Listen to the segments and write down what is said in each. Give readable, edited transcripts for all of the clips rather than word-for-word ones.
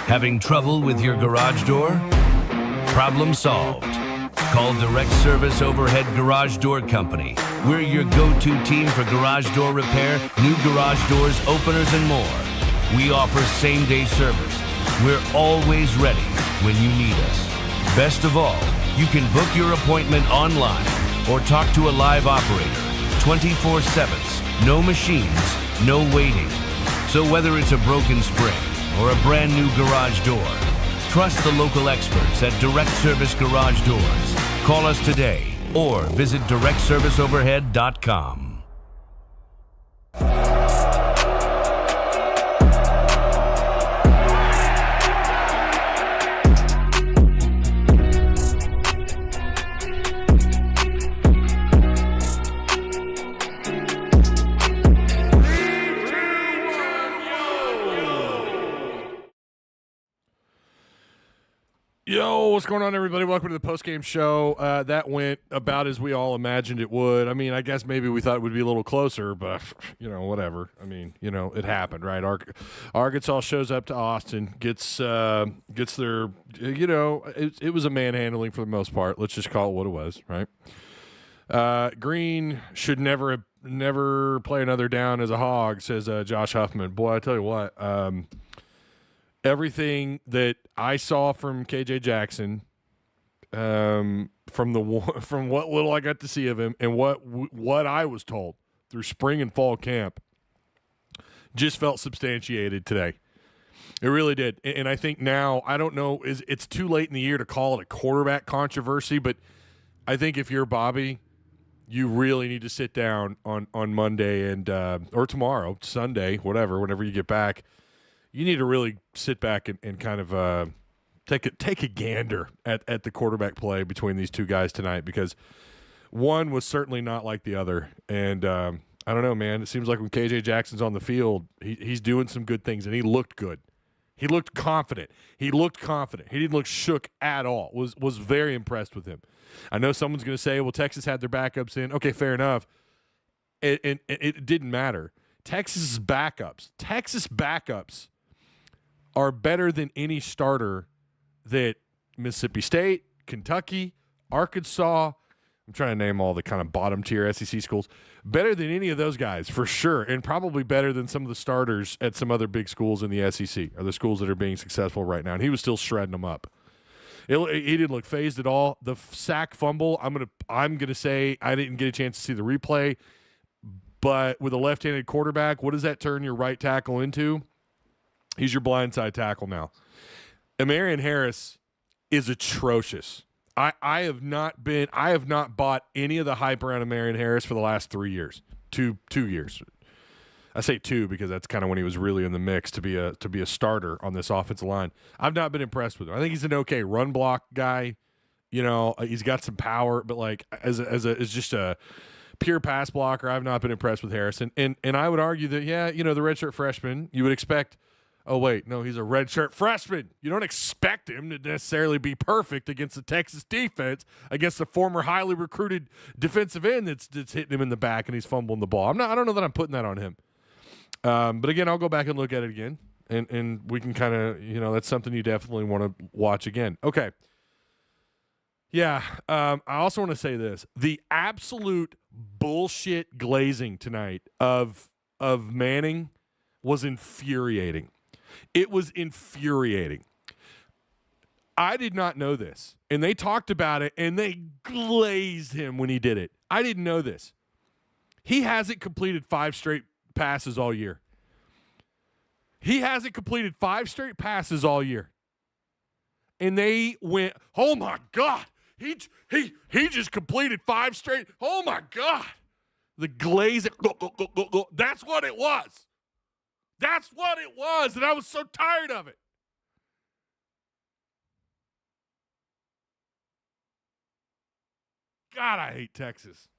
Having trouble with your garage door? Problem solved. Call Direct Service Overhead Garage Door Company. We're your go-to team for garage door repair, new garage doors, openers, and more. We offer same-day service. We're always ready when you need us. Best of all, you can book your appointment online or talk to a live operator 24/7. No machines, no waiting. So whether it's a broken spring or a brand new garage door, trust the local experts at Direct Service Garage Doors. Call us today or visit directserviceoverhead.com. Yo, what's going on, everybody? Welcome to the Postgame show. That went about as we all imagined it would. I mean, I guess maybe we thought it would be a little closer, but, whatever. I mean, it happened, right? Arkansas shows up to Austin, gets their, it was a manhandling for the most part. Let's just call it what it was, right? Green should never play another down as a hog, says Josh Huffman. Boy, I tell you what, everything that I saw from KJ Jackson, from what little I got to see of him, and what I was told through spring and fall camp, just felt substantiated today. It really did. And I think now, I don't know, it's too late in the year to call it a quarterback controversy, but I think if you're Bobby, you really need to sit down on Monday and or tomorrow, Sunday, whenever you get back. You need to really sit back and kind of take a gander at the quarterback play between these two guys tonight, because one was certainly not like the other. And I don't know, man. It seems like when KJ Jackson's on the field, he's doing some good things, and he looked good. He looked confident. He didn't look shook at all. Was very impressed with him. I know someone's going to say, well, Texas had their backups in. Okay, fair enough. And it didn't matter. Texas backups are better than any starter that Mississippi State, Kentucky, Arkansas, I'm trying to name all the kind of bottom-tier SEC schools, better than any of those guys for sure, and probably better than some of the starters at some other big schools in the SEC, or the schools that are being successful right now, and he was still shredding them up. He didn't look phased at all. The sack fumble, I'm gonna say I didn't get a chance to see the replay, but with a left-handed quarterback, what does that turn your right tackle into? He's your blindside tackle now. Amarian Harris is atrocious. I have not bought any of the hype around Amarian Harris for the last 3 years. Two years. I say two because that's kind of when he was really in the mix to be a starter on this offensive line. I've not been impressed with him. I think he's an okay run block guy. He's got some power, but like as just a pure pass blocker, I've not been impressed with Harrison. And I would argue that, the redshirt freshman, you would expect, oh, wait, no, he's a redshirt freshman. You don't expect him to necessarily be perfect against the Texas defense, against the former highly recruited defensive end that's hitting him in the back and he's fumbling the ball. I don't know that I'm putting that on him. But again, I'll go back and look at it again, and we can kind of, that's something you definitely want to watch again. Okay. Yeah, I also want to say this. The absolute bullshit glazing tonight of Manning was infuriating. It was infuriating. I did not know this, and they talked about it, and they glazed him when he did it. I didn't know this. He hasn't completed 5 straight passes all year. And they went, oh, my God. He just completed 5 straight. Oh, my God. The glaze. Go. That's what it was. That's what it was, and I was so tired of it. God, I hate Texas.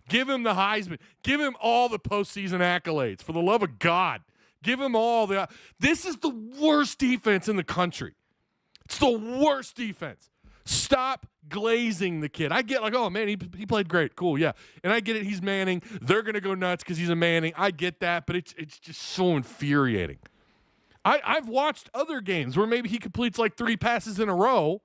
Give him the Heisman. Give him all the postseason accolades. For the love of God. Give him all the – this is the worst defense in the country. It's the worst defense. Stop glazing the kid. I get like, oh, man, he played great. Cool, yeah. And I get it. He's Manning. They're going to go nuts because he's a Manning. I get that, but it's just so infuriating. I've watched other games where maybe he completes like 3 passes in a row,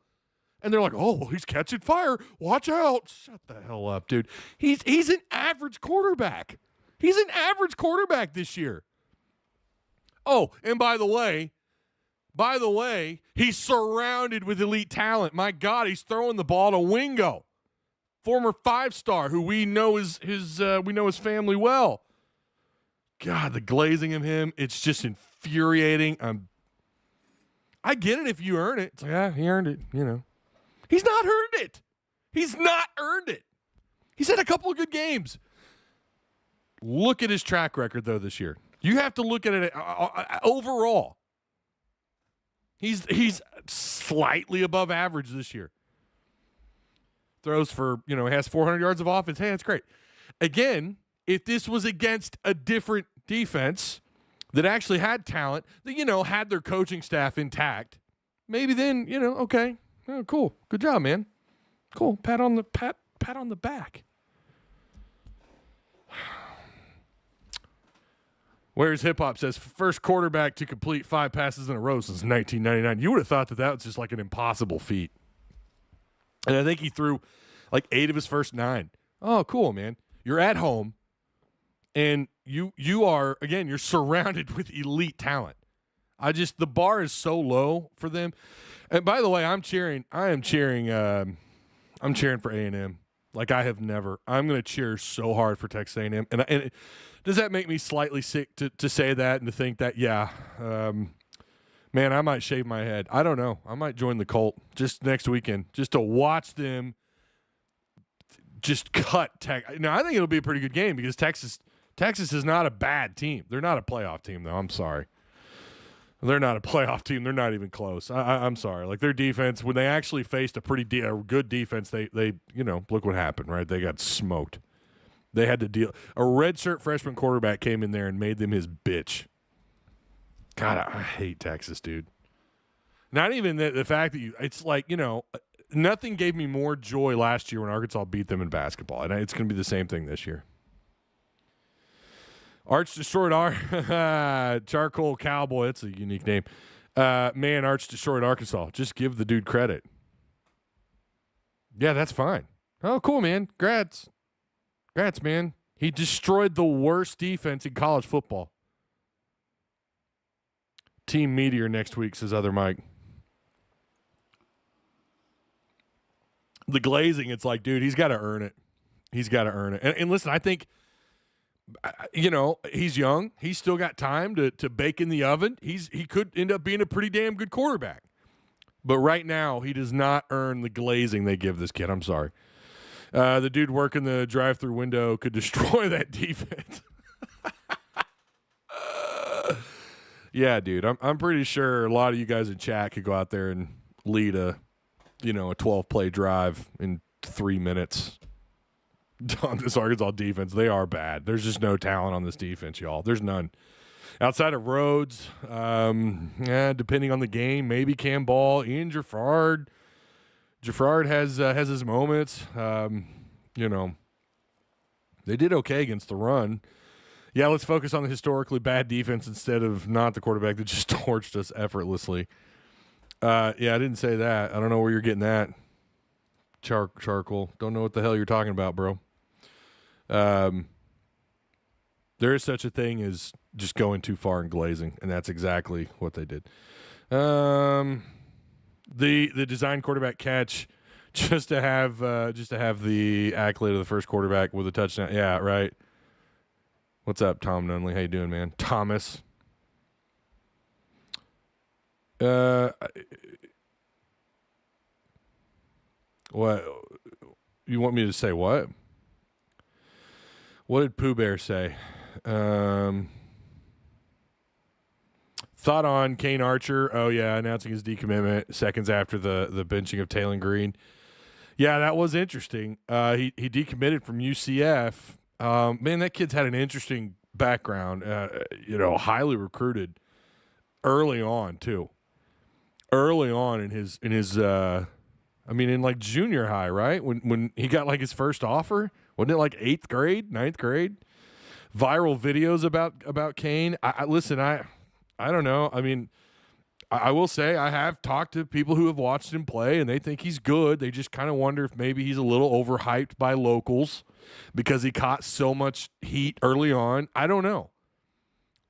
and they're like, oh, he's catching fire. Watch out. Shut the hell up, dude. He's an average quarterback. He's an average quarterback this year. Oh, and by the way, he's surrounded with elite talent. My God, he's throwing the ball to Wingo, former 5-star who we know his family well. God, the glazing of him, it's just infuriating. I get it if you earn it. It's like, he earned it, you know. He's not earned it. He's not earned it. He's had a couple of good games. Look at his track record, though, this year. You have to look at it overall. He's slightly above average this year. Throws for, he has 400 yards of offense. Hey, that's great. Again, if this was against a different defense that actually had talent, that, had their coaching staff intact, maybe then, okay. Oh, cool. Good job, man. Cool. Pat on the back. Where's Hip Hop says, first quarterback to complete 5 passes in a row since 1999. You would have thought that was just like an impossible feat. And I think he threw like 8 of his first 9. Oh, cool, man. You're at home, and you are, again, you're surrounded with elite talent. The bar is so low for them. And by the way, I'm cheering for A&M like I have never. I'm going to cheer so hard for Texas A&M. And does that make me slightly sick to say that and to think that, man, I might shave my head. I don't know. I might join the cult just next weekend just to watch them just cut Tech. Now, I think it'll be a pretty good game because Texas is not a bad team. They're not a playoff team, though. I'm sorry. They're not a playoff team. They're not even close. I'm sorry. Like, their defense, when they actually faced a pretty good defense, they look what happened, right? They got smoked. They had to deal. A redshirt freshman quarterback came in there and made them his bitch. God, I hate Texas, dude. Not even the fact that it's like, nothing gave me more joy last year when Arkansas beat them in basketball. And it's going to be the same thing this year. Arch destroyed Charcoal Cowboy. That's a unique name. Man, Arch destroyed Arkansas. Just give the dude credit. Yeah, that's fine. Oh, cool, man. Congrats, man. He destroyed the worst defense in college football. Team Meteor next week, says other Mike. The glazing, it's like, dude, he's got to earn it. And listen, I think, he's young. He's still got time to bake in the oven. He could end up being a pretty damn good quarterback. But right now, he does not earn the glazing they give this kid. I'm sorry. The dude working the drive-through window could destroy that defense. Yeah, dude. I'm pretty sure a lot of you guys in chat could go out there and lead a 12-play drive in 3 minutes on this Arkansas defense. They are bad. There's just no talent on this defense, y'all. There's none. Outside of Rhodes, depending on the game, maybe Campbell, Ian Jaffard. Jaffard has his moments. They did okay against the run. Yeah, let's focus on the historically bad defense instead of not the quarterback that just torched us effortlessly. I didn't say that. I don't know where you're getting that. Charcoal. Don't know what the hell you're talking about, bro. There is such a thing as just going too far and glazing, and that's exactly what they did. The design quarterback catch just to have the accolade of the first quarterback with a touchdown. Yeah, right. What's up, Tom Nunley? How you doing, man? Thomas. What? You want me to say what? What did Pooh Bear say? Thought on Kane Archer. Oh, yeah, announcing his decommitment seconds after the benching of Taylor Green. Yeah, that was interesting. He decommitted from UCF. Man, that kid's had an interesting background. Highly recruited early on too. Early on in his in like junior high, right? When he got like his first offer, wasn't it like 8th grade, 9th grade? Viral videos about Kane. I don't know. I mean, I will say I have talked to people who have watched him play, and they think he's good. They just kind of wonder if maybe he's a little overhyped by locals because he caught so much heat early on. I don't know.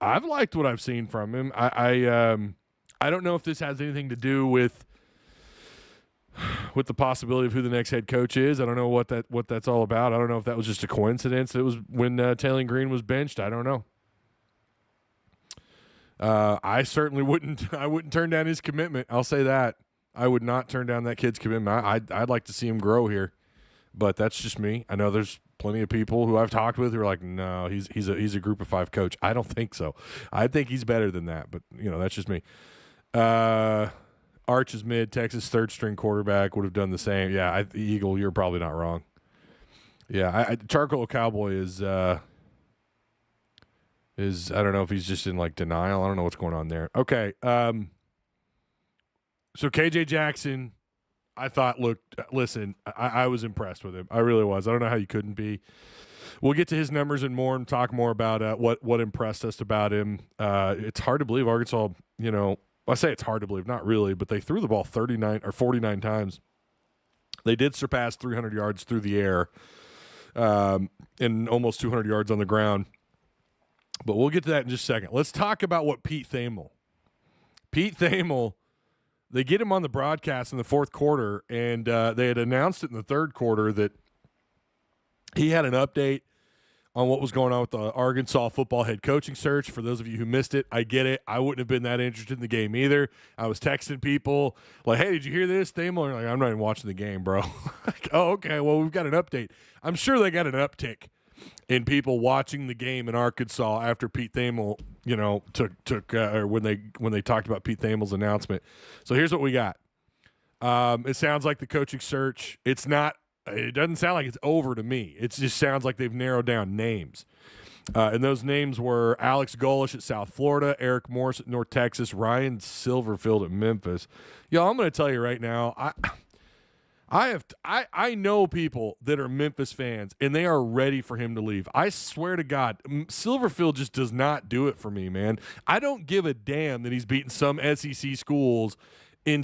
I've liked what I've seen from him. I don't know if this has anything to do with the possibility of who the next head coach is. I don't know what that's all about. I don't know if that was just a coincidence. It was when Taylor Green was benched. I don't know. I certainly wouldn't. I wouldn't turn down his commitment. I'll say that. I would not turn down that kid's commitment. I'd like to see him grow here, but that's just me. I know there's plenty of people who I've talked with who are like, no, he's a group of 5 coach. I don't think so. I think he's better than that, but that's just me. Arch is mid. Texas third string quarterback would have done the same. Yeah, Eagle, you're probably not wrong. Yeah, Charcoal Cowboy is I don't know if he's just in like denial. I don't know what's going on there. Okay. So KJ Jackson, I thought listen, I was impressed with him. I really was. I don't know how you couldn't be. We'll get to his numbers and more and talk more about what impressed us about him. It's hard to believe Arkansas, I say it's hard to believe, not really, but they threw the ball 39 or 49 times. They did surpass 300 yards through the air and almost 200 yards on the ground. But we'll get to that in just a second. Let's talk about what Pete Thamel, they get him on the broadcast in the fourth quarter, and they had announced it in the third quarter that he had an update on what was going on with the Arkansas football head coaching search. For those of you who missed it, I get it. I wouldn't have been that interested in the game either. I was texting people like, hey, did you hear this? Thamel? Like, I'm not even watching the game, bro. Like, oh, okay, well, we've got an update. I'm sure they got an uptick in people watching the game in Arkansas after Pete Thamel, took or when they talked about Pete Thamel's announcement. So here's what we got. It sounds like the coaching search. It doesn't sound like it's over to me. It just sounds like they've narrowed down names. And those names were Alex Golish at South Florida, Eric Morris at North Texas, Ryan Silverfield at Memphis. Y'all, I'm going to tell you right now, I know people that are Memphis fans, and they are ready for him to leave. I swear to God, Silverfield just does not do it for me, man. I don't give a damn that he's beaten some SEC schools in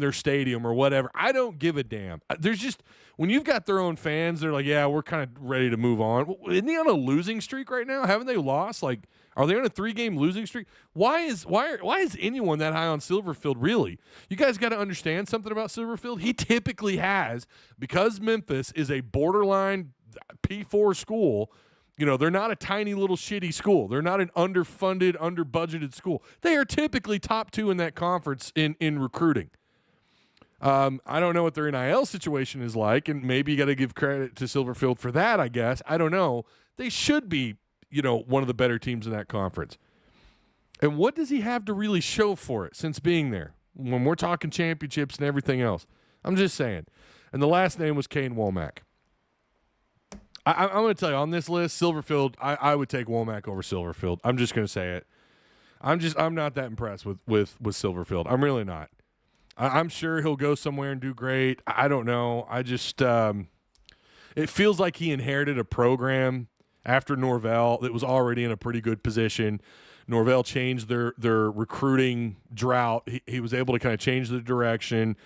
their stadium or whatever. I don't give a damn. There's just – when you've got their own fans, they're like, yeah, we're kind of ready to move on. Isn't he on a losing streak right now? Haven't they lost? Like, are they on a 3-game losing streak? Why is anyone that high on Silverfield, really? You guys got to understand something about Silverfield. He typically has, because Memphis is a borderline P4 school, they're not a tiny little shitty school. They're not an underfunded, under-budgeted school. They are typically top 2 in that conference in recruiting. I don't know what their NIL situation is like, and maybe you got to give credit to Silverfield for that, I guess. I don't know. They should be, one of the better teams in that conference. And what does he have to really show for it since being there when we're talking championships and everything else? I'm just saying. And the last name was Kane Womack. I'm going to tell you, on this list, Silverfield, I would take Womack over Silverfield. I'm just going to say it. I'm not that impressed with Silverfield. I'm really not. I'm sure he'll go somewhere and do great. I don't know. I just it feels like he inherited a program after Norvell that was already in a pretty good position. Norvell changed their recruiting drought. He was able to kind of change the direction,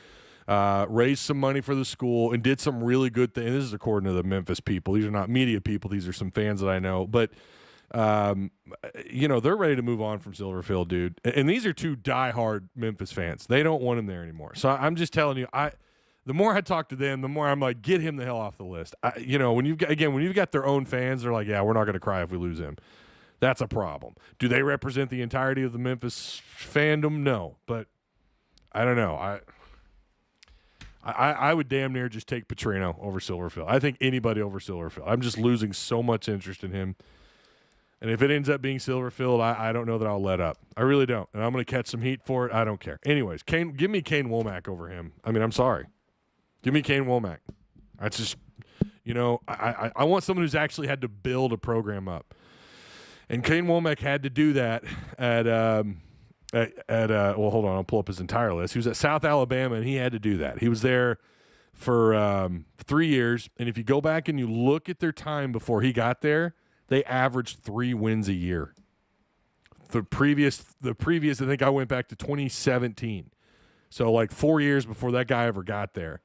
raise some money for the school, and did some really good things. This is according to the Memphis people. These are not media people. These are some fans that I know. But they're ready to move on from Silverfield, dude. And these are 2 diehard Memphis fans. They don't want him there anymore. So I'm just telling you, the more I talk to them, the more I'm like, get him the hell off the list. When you've got their own fans, they're like, yeah, we're not going to cry if we lose him. That's a problem. Do they represent the entirety of the Memphis fandom? No, but I don't know. I would damn near just take Petrino over Silverfield. I think anybody over Silverfield. I'm just losing so much interest in him. And if it ends up being Silverfield, I don't know that I'll let up. I really don't. And I'm going to catch some heat for it. I don't care. Anyways, give me Kane Womack over him. I mean, I'm sorry. Give me Kane Womack. That's just, I want someone who's actually had to build a program up. And Kane Womack had to do that at well, hold on. I'll pull up his entire list. He was at South Alabama, and he had to do that. He was there for 3 years. And if you go back and you look at their time before he got there, they averaged 3 wins a year. the previous, I think I went back to 2017. So like 4 years before that guy ever got there,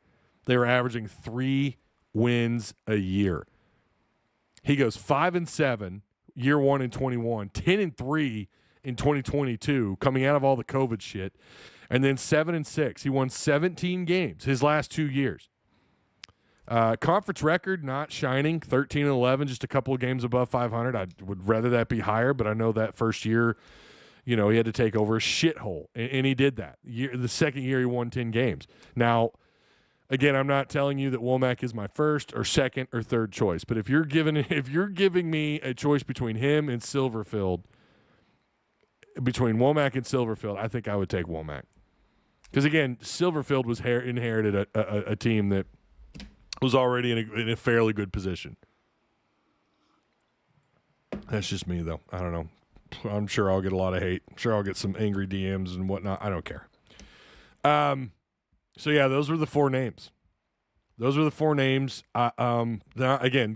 they were averaging 3 wins a year. He goes 5-7 year 1 in 21, 10-3 in 2022, coming out of all the COVID shit, and then 7-6. He won 17 games his last 2 years. Conference record not shining, 13-11, just a couple of games above 500. I would rather that be higher, but I know that first year, he had to take over a shithole, and he did that. The second year, he won 10 games. Now, again, I'm not telling you that Womack is my first or second or third choice, but if you're giving me a choice between him and Silverfield, between Womack and Silverfield, I think I would take Womack. Because, again, Silverfield was inherited a team that was already in a fairly good position. That's just me, though. I don't know. I'm sure I'll get a lot of hate. I'm sure I'll get some angry DMs and whatnot. I don't care. So, yeah, those were the 4 names. Again,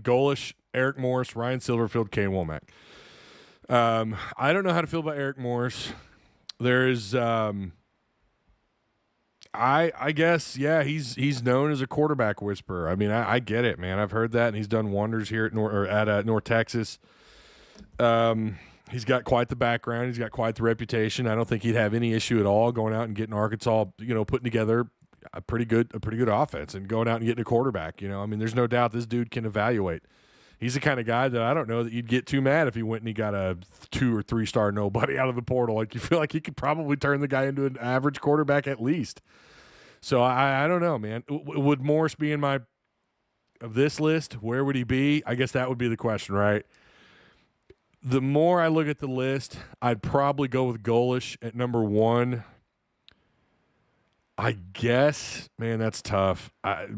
Golish, Eric Morris, Ryan Silverfield, Kane Womack. I don't know how to feel about Eric Morris. There's I guess, yeah, he's known as a quarterback whisperer. I mean, I get it, man. I've heard that, and he's done wonders here at North Texas. He's got quite the background. He's got quite the reputation. I don't think he'd have any issue at all going out and getting Arkansas, putting together a pretty good offense and going out and getting a quarterback. I mean, there's no doubt this dude can evaluate. He's the kind of guy that I don't know that you'd get too mad if he went and he got a 2 or 3 star nobody out of the portal. Like, you feel like he could probably turn the guy into an average quarterback at least. So I don't know, man. Would Morris be in of this list? Where would he be? I guess that would be the question, right? The more I look at the list, I'd probably go with Golish at number 1. I guess, man, that's tough.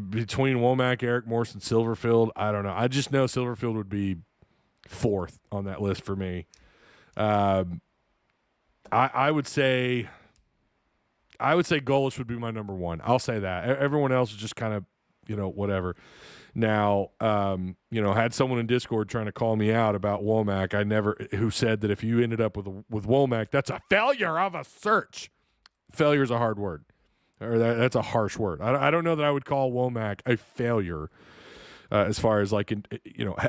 Between Womack, Eric Morris, and Silverfield, I don't know. I just know Silverfield would be 4th on that list for me. I would say Golish would be my number 1. I'll say that. Everyone else is just kind of, whatever. Now, had someone in Discord trying to call me out about Womack, who said that if you ended up with Womack, that's a failure of a search. Failure is a hard word. Or that's a harsh word. I don't know that I would call Womack a failure as far as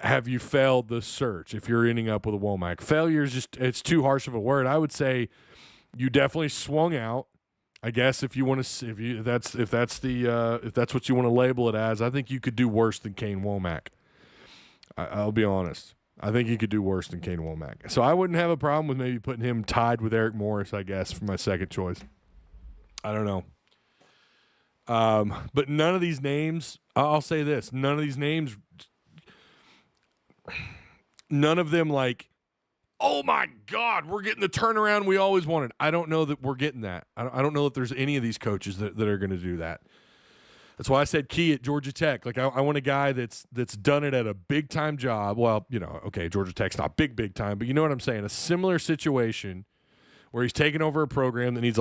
have you failed the search if you're ending up with a Womack. Failure is it's too harsh of a word. I would say you definitely swung out. I guess if that's what you want to label it as, I think you could do worse than Kane Womack. I'll be honest. I think you could do worse than Kane Womack. So I wouldn't have a problem with maybe putting him tied with Eric Morris, I guess, for my second choice. I don't know. But none of these names, I'll say this, none of them like, oh my God, we're getting the turnaround we always wanted. I don't know that we're getting that. I don't know that there's any of these coaches that are going to do that. That's why I said Key at Georgia Tech. Like, I want a guy that's done it at a big-time job. Well, okay, Georgia Tech's not big time, but you know what I'm saying? A similar situation where he's taking over a program that needs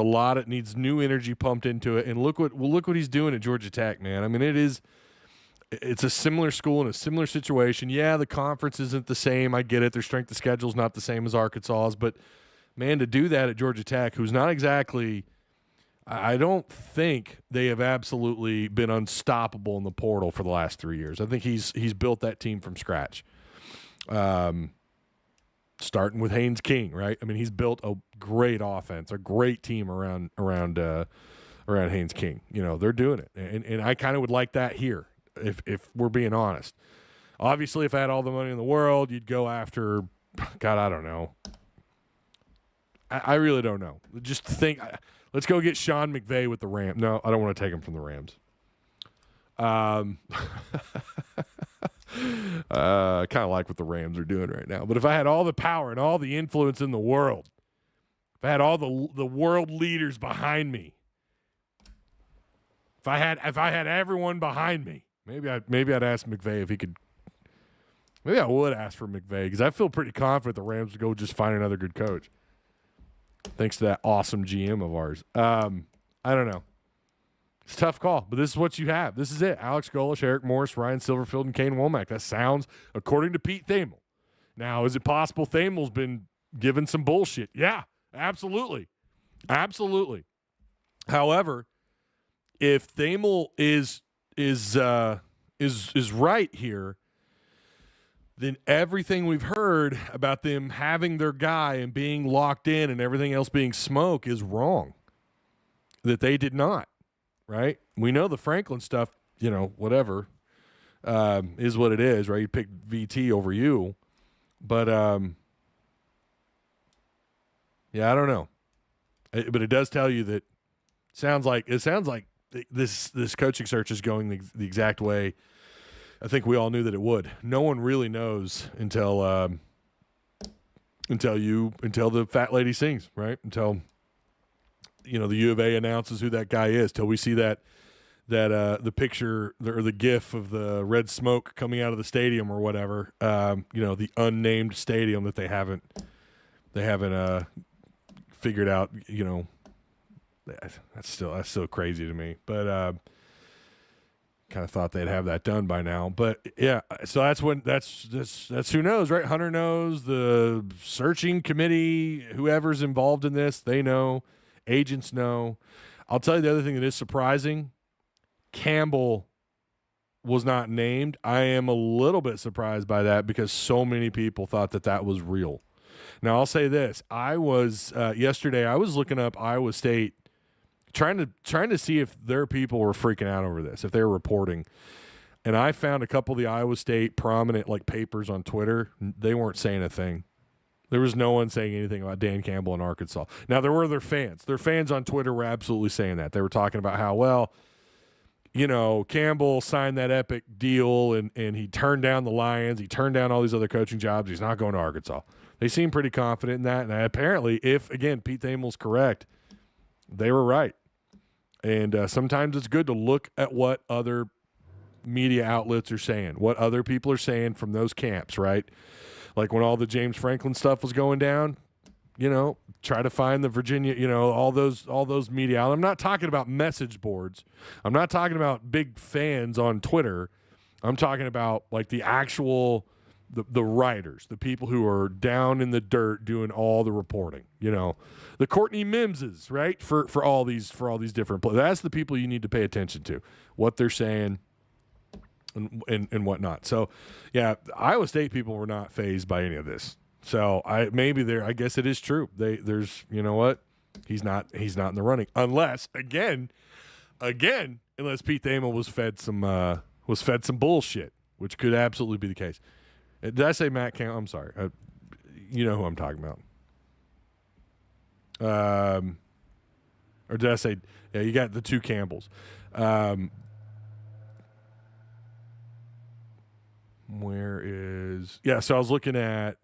new energy pumped into it. And look what he's doing at Georgia Tech, man. I mean, it's a similar school in a similar situation. Yeah, the conference isn't the same. I get it. Their strength of schedule is not the same as Arkansas's. But, man, to do that at Georgia Tech, who's not exactly – I don't think they have absolutely been unstoppable in the portal for the last 3 years. I think he's built that team from scratch. Starting with Haynes King, right? I mean, he's built a great offense, a great team around Haynes King. They're doing it. And I kind of would like that here. If we're being honest. Obviously, if I had all the money in the world, you'd go after, God, I don't know. I really don't know. Just think, let's go get Sean McVay with the Rams. No, I don't want to take him from the Rams. I kind of like what the Rams are doing right now. But if I had all the power and all the influence in the world, if I had all the world leaders behind me, if I had everyone behind me, maybe I'd ask McVay if he could. Maybe I would ask for McVay because I feel pretty confident the Rams would go just find another good coach. Thanks to that awesome GM of ours. I don't know. It's a tough call, but this is what you have. This is it. Alex Golish, Eric Morris, Ryan Silverfield, and Kane Womack. That sounds according to Pete Thamel. Now, is it possible Thamel's been, given some bullshit. Yeah, absolutely. Absolutely. However, if Thamel is right here, then everything we've heard about them having their guy and being locked in and everything else being smoke is wrong. That they did not, right? We know the Franklin stuff, whatever, is what it is, right? You picked VT over you. But, yeah, I don't know. But it does tell you that it sounds like this coaching search is going the exact way I think we all knew that it would. No one really knows until the fat lady sings, right? Until the U of A announces who that guy is. Till we see that the picture or the GIF of the red smoke coming out of the stadium or whatever. The unnamed stadium that they haven't figured out. That's still crazy to me. But kind of thought they'd have that done by now. But yeah, so that's who knows, right? Hunter knows, the searching committee, whoever's involved in this, they know, agents know. I'll tell you the other thing that is surprising. Campbell was not named. I am a little bit surprised by that because so many people thought that was real. Now I'll say this. I was yesterday I was looking up Iowa State trying to see if their people were freaking out over this, if they were reporting. And I found a couple of the Iowa State prominent papers on Twitter. They weren't saying a thing. There was no one saying anything about Dan Campbell in Arkansas. Now, there were their fans. Their fans on Twitter were absolutely saying that. They were talking about how, Campbell signed that epic deal and he turned down the Lions. He turned down all these other coaching jobs. He's not going to Arkansas. They seem pretty confident in that. And apparently, if, again, Pete Thamel's correct, they were right. And sometimes it's good to look at what other media outlets are saying, what other people are saying from those camps, right? Like when all the James Franklin stuff was going down, try to find the Virginia, all those media outlets. I'm not talking about message boards. I'm not talking about big fans on Twitter. I'm talking about the actual the writers, the people who are down in the dirt doing all the reporting, the Courtney Mimses, right? For all these different players. That's the people you need to pay attention to, what they're saying and whatnot. So yeah, Iowa State people were not fazed by any of this. So I guess it is true. There's he's not in the running unless again, unless Pete Thamel was fed some bullshit, which could absolutely be the case. Did I say Matt Campbell? I'm sorry. You know who I'm talking about. Or did I say? Yeah, you got the two Campbells. Where is? Yeah, so I was looking at.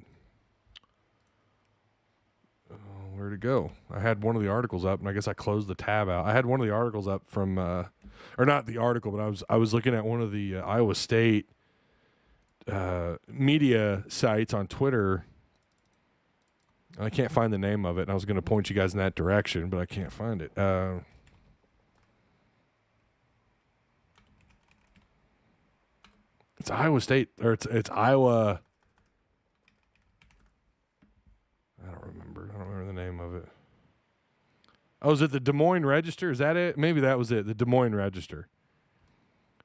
Where'd it go? I had one of the articles up, and I guess I closed the tab out. I had one of the articles up from, or not the article, but I was looking at one of the Iowa State media sites on Twitter. I can't find the name of it, and I was going to point you guys in that direction, but I can't find it. It's Iowa State, or it's Iowa. I don't remember the name of it. Oh, is it the Des Moines Register? Is that it? Maybe that was it, the Des Moines Register.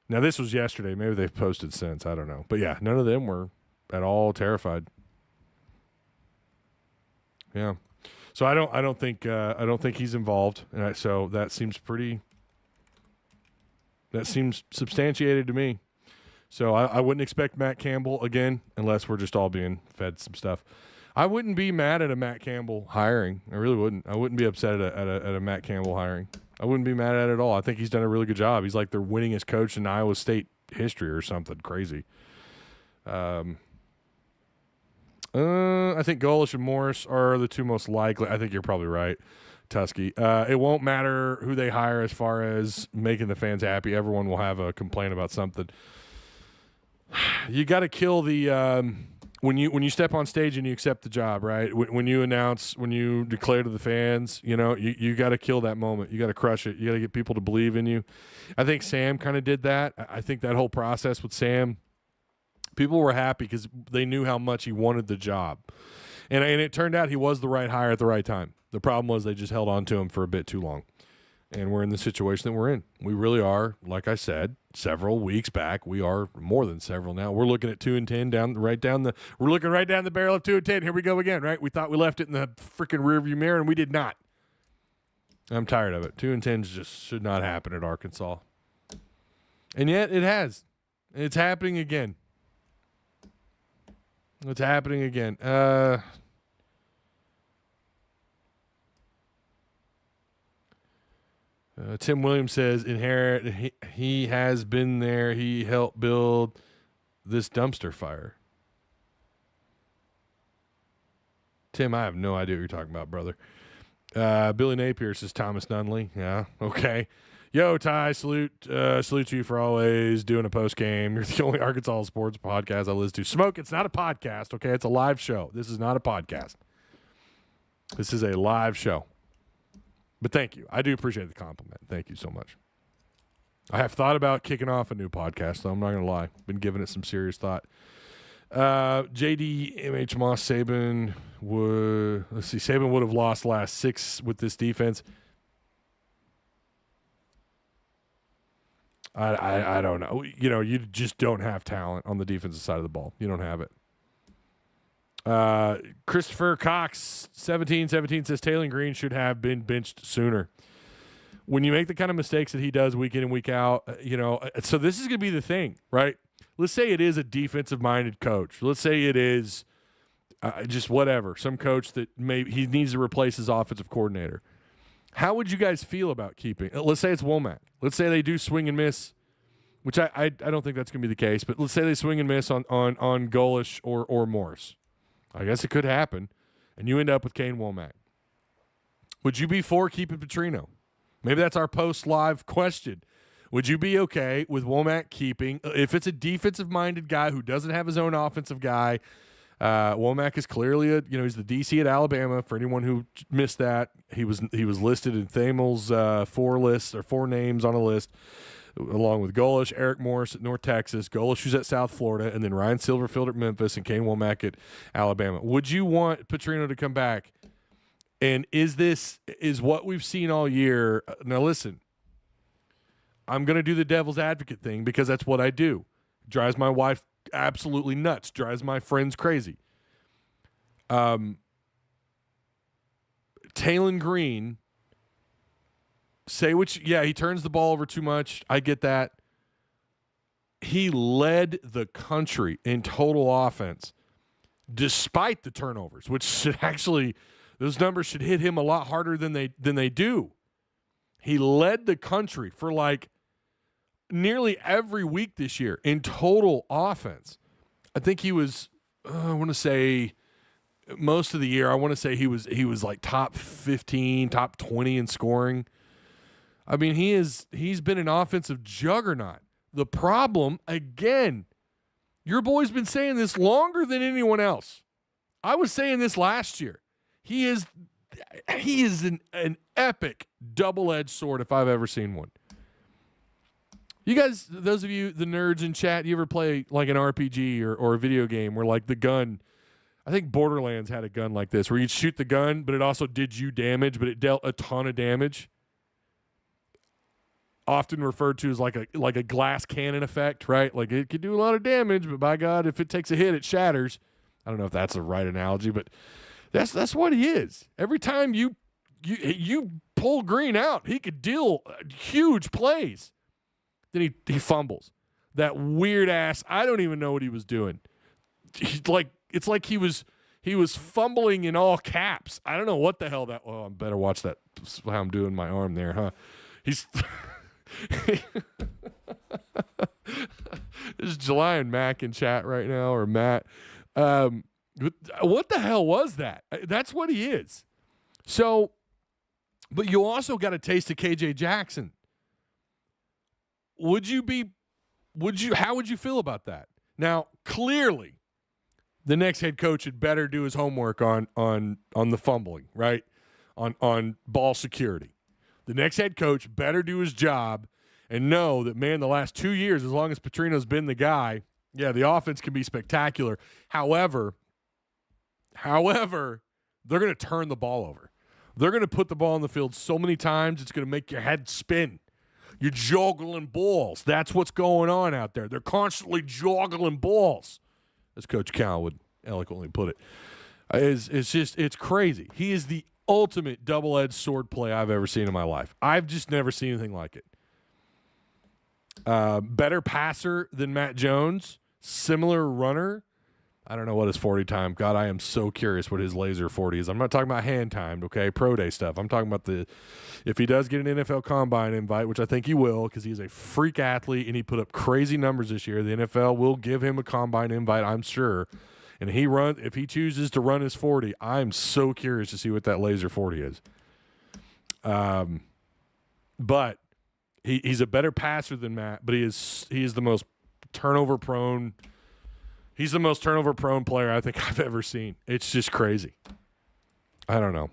Now, this was yesterday. Maybe they've posted since. I don't know. But, yeah, none of them were at all terrified. Yeah. So I don't think he's involved. And so that seems substantiated to me. So I wouldn't expect Matt Campbell again unless we're just all being fed some stuff. I wouldn't be mad at a Matt Campbell hiring. I really wouldn't. I wouldn't be upset at a Matt Campbell hiring. I wouldn't be mad at it at all. I think he's done a really good job. He's like their winningest coach in Iowa State history or something crazy. I think Golish and Morris are the two most likely. I think you're probably right, Tusky. It won't matter who they hire as far as making the fans happy. Everyone will have a complaint about something. You got to kill the when you step on stage and you accept the job, right? When you announce, when you declare to the fans, you got to kill that moment. You got to crush it. You got to get people to believe in you. I think Sam kind of did that. I think that whole process with Sam, people were happy because they knew how much he wanted the job. And it turned out he was the right hire at the right time. The problem was they just held on to him for a bit too long. And we're in the situation that we're in. We really are, like I said, several weeks back. We are more than several now. We're looking at 2-10 we're looking right down the barrel of 2-10. Here we go again, right? We thought we left it in the freaking rearview mirror, and we did not. I'm tired of it. 2-10 just should not happen at Arkansas. And yet it has. It's happening again. It's happening again. Tim Williams says, inherit. He has been there. He helped build this dumpster fire. Tim, I have no idea what you're talking about, brother. Billy Napier says Thomas Nunley. Yeah, okay. Yo, Ty, salute you for always doing a post game. You're the only Arkansas sports podcast I listen to. Smoke, it's not a podcast, okay? It's a live show. This is not a podcast. This is a live show. But thank you. I do appreciate the compliment. Thank you so much. I have thought about kicking off a new podcast, though. I'm not going to lie. Been giving it some serious thought. JD, MH Moss, Saban Saban would have lost last 6 with this defense. I don't know. You know, you just don't have talent on the defensive side of the ball. You don't have it. Christopher Cox, 1717 says Taylor Green should have been benched sooner. When you make the kind of mistakes that he does week in and week out, so this is going to be the thing, right? Let's say it is a defensive-minded coach. Let's say it is just whatever, some coach that maybe he needs to replace his offensive coordinator. How would you guys feel about keeping? Let's say it's Womack. Let's say they do swing and miss, which I don't think that's going to be the case, but let's say they swing and miss on Golish or Morris. I guess it could happen, and you end up with Kane Womack. Would you be for keeping Petrino? Maybe that's our post-live question. Would you be okay with Womack keeping, if it's a defensive-minded guy who doesn't have his own offensive guy? Womack is clearly he's the DC at Alabama. For anyone who missed that, he was listed in Thamel's 4 names on a list, along with Golish, Eric Morris at North Texas, Golish who's at South Florida, and then Ryan Silverfield at Memphis and Kane Womack at Alabama. Would you want Petrino to come back? And is what we've seen all year? Now listen, I'm going to do the devil's advocate thing because that's what I do. Drives my wife absolutely nuts. Drives my friends crazy. Taylor Green, he turns the ball over too much. I get that. He led the country in total offense despite the turnovers, which should actually, those numbers should hit him a lot harder than they do. He led the country for like nearly every week this year in total offense. I think he was, I want to say most of the year, I want to say he was like top 15, top 20 in scoring. I mean, he's been an offensive juggernaut. The problem, again, your boy's been saying this longer than anyone else. I was saying this last year. He is an epic double-edged sword if I've ever seen one. You guys, those of you, the nerds in chat, you ever play like an RPG or a video game where like the gun, I think Borderlands had a gun like this where you'd shoot the gun, but it also did you damage, but it dealt a ton of damage. Often referred to as like a glass cannon effect, right? Like it could do a lot of damage, but by God, if it takes a hit, it shatters. I don't know if that's the right analogy, but that's what he is. Every time you pull Green out, he could deal huge plays. Then he fumbles. That weird ass. I don't even know what he was doing. It's like he was fumbling in all caps. I don't know what the hell that. Oh, I better watch that. How I'm doing my arm there, huh? He's. There's July and Mac in chat right now, or Matt. What the hell was that? That's what he is. So, but you also got a taste of KJ Jackson. How would you feel about that? Now, clearly, the next head coach had better do his homework on the fumbling, right? On ball security. The next head coach better do his job and know that, man, the last 2 years, as long as Petrino's been the guy, yeah, the offense can be spectacular. However, However, they're going to turn the ball over. They're going to put the ball on the field so many times it's going to make your head spin. You're juggling balls. That's what's going on out there. They're constantly juggling balls, as Coach Cal would eloquently put it. It's crazy. He is the ultimate double-edged sword play I've ever seen in my life. I've just never seen anything like it. Better passer than Matt Jones. Similar runner. I don't know what his 40 time. God, I am so curious what his laser 40 is. I'm not talking about hand timed, okay? Pro day stuff. I'm talking about if he does get an NFL Combine invite, which I think he will because he's a freak athlete and he put up crazy numbers this year. The NFL will give him a Combine invite, I'm sure. And if he chooses to run his 40, I'm so curious to see what that laser 40 is. But he's a better passer than Matt, but he is the most turnover prone. He's the most turnover prone player I think I've ever seen. It's just crazy. I don't know.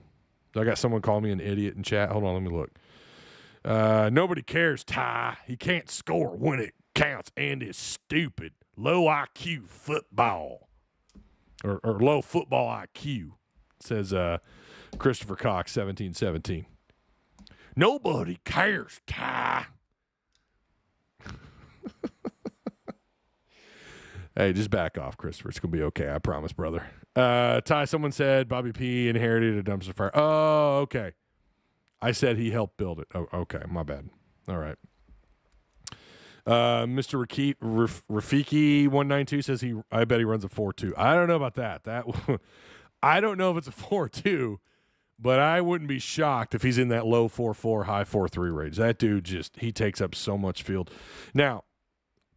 I got someone call me an idiot in chat. Hold on, let me look. Nobody cares, Ty. He can't score when it counts and is stupid. Low IQ football. Or low football IQ, says Christopher Cox, 1717. Nobody cares, Ty. Hey, just back off, Christopher. It's going to be okay. I promise, brother. Ty, someone said Bobby P inherited a dumpster fire. Oh, okay. I said he helped build it. Oh, okay. My bad. All right. Mr. Rafiki 192 says I bet he runs a 4.2. I don't know about that. I don't know if it's a 4.2, but I wouldn't be shocked if he's in that low 4.4, high 4.3 range. That dude he takes up so much field. Now,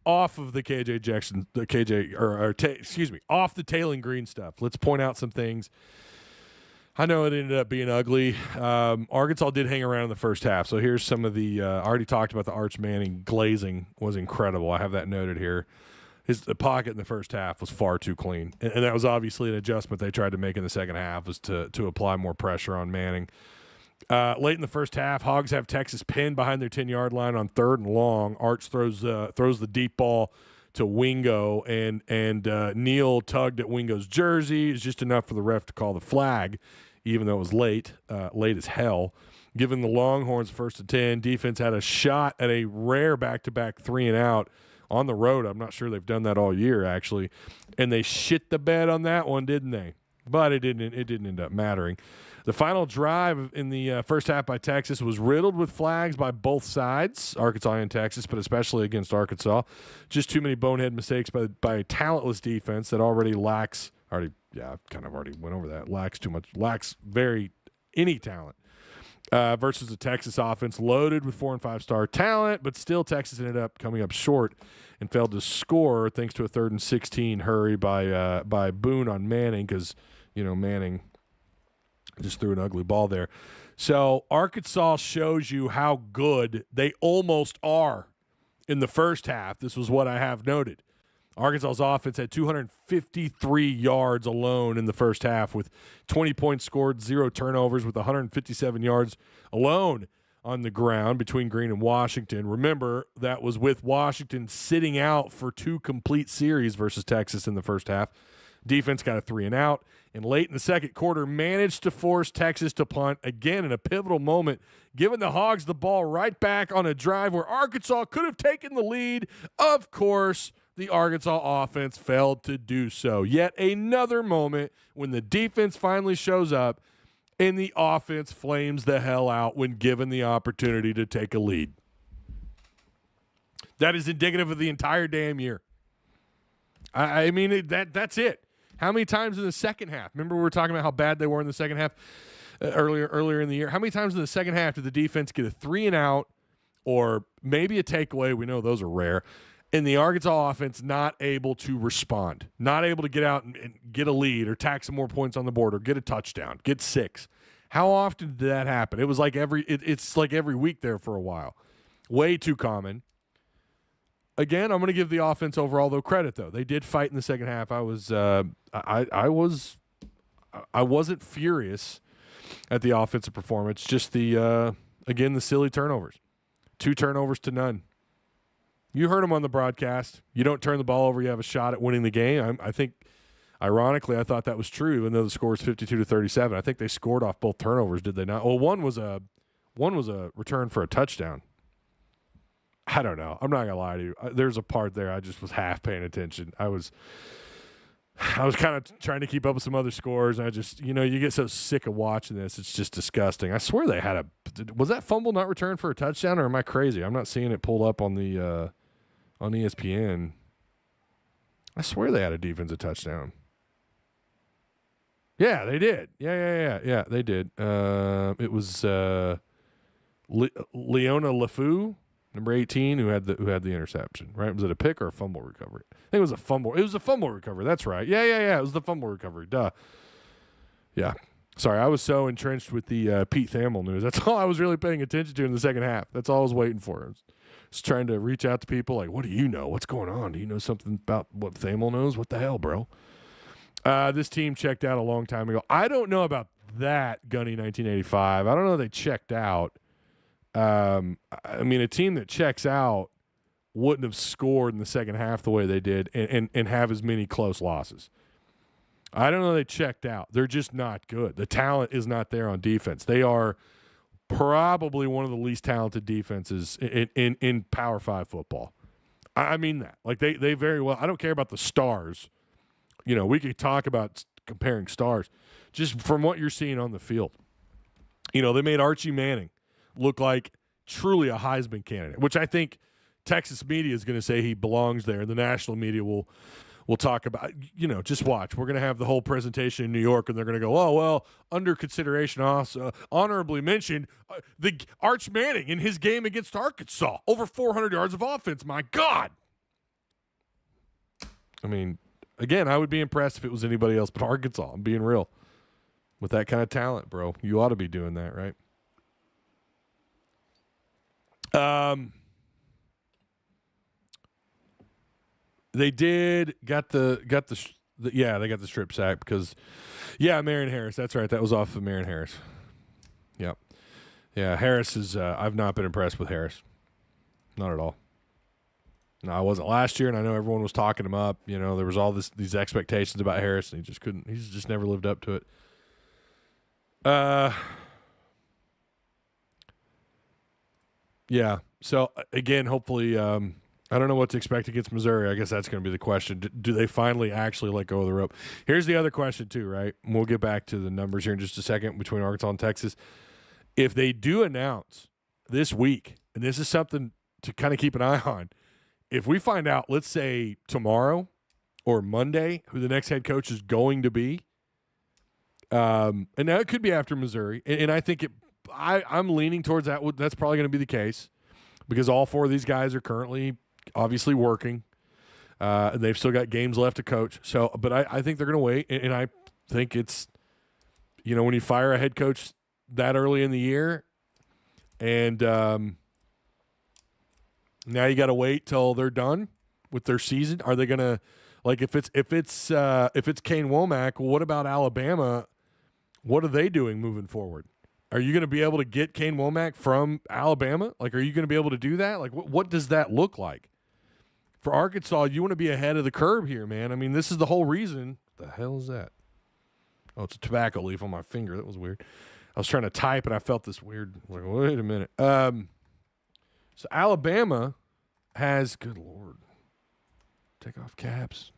off of the KJ Jackson, off the Taylen Green stuff. Let's point out some things. I know it ended up being ugly. Arkansas did hang around in the first half. So here's some of the I already talked about the Arch Manning glazing was incredible. I have that noted here. The pocket in the first half was far too clean. And that was obviously an adjustment they tried to make in the second half was to apply more pressure on Manning. Late in the first half, Hogs have Texas pinned behind their 10-yard line on 3rd and long. Arch throws the deep ball to Wingo, and Neal tugged at Wingo's jersey. It's just enough for the ref to call the flag, even though it was late as hell. Giving the Longhorns 1st and 10. Defense had a shot at a rare back-to-back 3-and-out on the road. I'm not sure they've done that all year, actually. And they shit the bed on that one, didn't they? But it didn't end up mattering. The final drive in the first half by Texas was riddled with flags by both sides, Arkansas and Texas, but especially against Arkansas. Just too many bonehead mistakes by a talentless defense that already lacks – I've kind of already went over that. Lacks any talent versus the Texas offense loaded with 4- and 5-star talent, but still Texas ended up coming up short and failed to score thanks to a 3rd and 16 hurry by Boone on Manning because, Manning just threw an ugly ball there. So Arkansas shows you how good they almost are in the first half. This was what I have noted. Arkansas's offense had 253 yards alone in the first half with 20 points scored, 0 turnovers with 157 yards alone on the ground between Green and Washington. Remember, that was with Washington sitting out for 2 complete series versus Texas in the first half. Defense got a 3-and-out, and late in the second quarter managed to force Texas to punt again in a pivotal moment, giving the Hogs the ball right back on a drive where Arkansas could have taken the lead. Of course, the Arkansas offense failed to do so. Yet another moment when the defense finally shows up and the offense flames the hell out when given the opportunity to take a lead. That is indicative of the entire damn year. I mean, that's it. How many times in the second half? Remember we were talking about how bad they were in the second half earlier in the year. How many times in the second half did the defense get a 3-and-out or maybe a takeaway? We know those are rare. And the Arkansas offense not able to respond, not able to get out and get a lead or tack some more points on the board or get a touchdown, get 6. How often did that happen? It was like it's like every week there for a while. Way too common. Again, I'm going to give the offense overall though credit though. They did fight in the second half. I wasn't furious at the offensive performance. Just the silly turnovers. 2 turnovers to none. You heard him on the broadcast. You don't turn the ball over, you have a shot at winning the game. Ironically, I thought that was true, even though the score was 52-37. I think they scored off both turnovers, did they not? Well, one was a return for a touchdown. I don't know. I'm not gonna lie to you. There's a part there I just was half paying attention. I was kind of trying to keep up with some other scores, and I just, you get so sick of watching this. It's just disgusting. I swear they had was that fumble not returned for a touchdown, or am I crazy? I'm not seeing it pulled up on the on ESPN. I swear they had a defensive touchdown. Yeah, they did. Yeah, they did. It was Leona LeFou, number 18, who had the interception, right? Was it a pick or a fumble recovery? I think it was a fumble. It was a fumble recovery. That's right. Yeah. It was the fumble recovery. Duh. Yeah. Sorry, I was so entrenched with the Pete Thamel news. That's all I was really paying attention to in the second half. That's all I was waiting for. I was trying to reach out to people like, what do you know? What's going on? Do you know something about what Thamel knows? What the hell, bro? This team checked out a long time ago. I don't know about that, Gunny 1985. I don't know they checked out. I mean, a team that checks out wouldn't have scored in the second half the way they did and have as many close losses. I don't know they checked out. They're just not good. The talent is not there on defense. They are probably one of the least talented defenses in Power 5 football. I mean that. Like, they very well – I don't care about the stars. We could talk about comparing stars just from what you're seeing on the field. They made Archie Manning look like truly a Heisman candidate, which I think Texas media is going to say he belongs there. The national media will talk about, just watch. We're going to have the whole presentation in New York, and they're going to go, oh, well, under consideration, also honorably mentioned the Arch Manning in his game against Arkansas. Over 400 yards of offense. My God. I mean, again, I would be impressed if it was anybody else but Arkansas. I'm being real. With that kind of talent, bro, you ought to be doing that, right? They did they got the strip sack because, Marion Harris. That's right. That was off of Marion Harris. Yep. Yeah, Harris is. I've not been impressed with Harris. Not at all. No, I wasn't last year, and I know everyone was talking him up. There was all these expectations about Harris, and he just couldn't. He's just never lived up to it. Yeah. So again, hopefully, I don't know what to expect against Missouri. I guess that's going to be the question. Do they finally actually let go of the rope? Here's the other question too, right? And we'll get back to the numbers here in just a second between Arkansas and Texas. If they do announce this week, and this is something to kind of keep an eye on. If we find out, let's say tomorrow or Monday, who the next head coach is going to be, and now it could be after Missouri, and I think I'm leaning towards that. That's probably going to be the case because all four of these guys are currently obviously working, and they've still got games left to coach. So, but I think they're going to wait, and I think it's, when you fire a head coach that early in the year, and now you got to wait till they're done with their season. Are they going to, like, if it's Kane Womack, well, what about Alabama? What are they doing moving forward? Are you going to be able to get Kane Womack from Alabama? Like, are you going to be able to do that? Like, what does that look like? For Arkansas, you want to be ahead of the curve here, man. I mean, this is the whole reason. The hell is that? Oh, it's a tobacco leaf on my finger. That was weird. I was trying to type, and I felt this weird. Like, wait a minute. So Alabama has, good Lord, take off caps.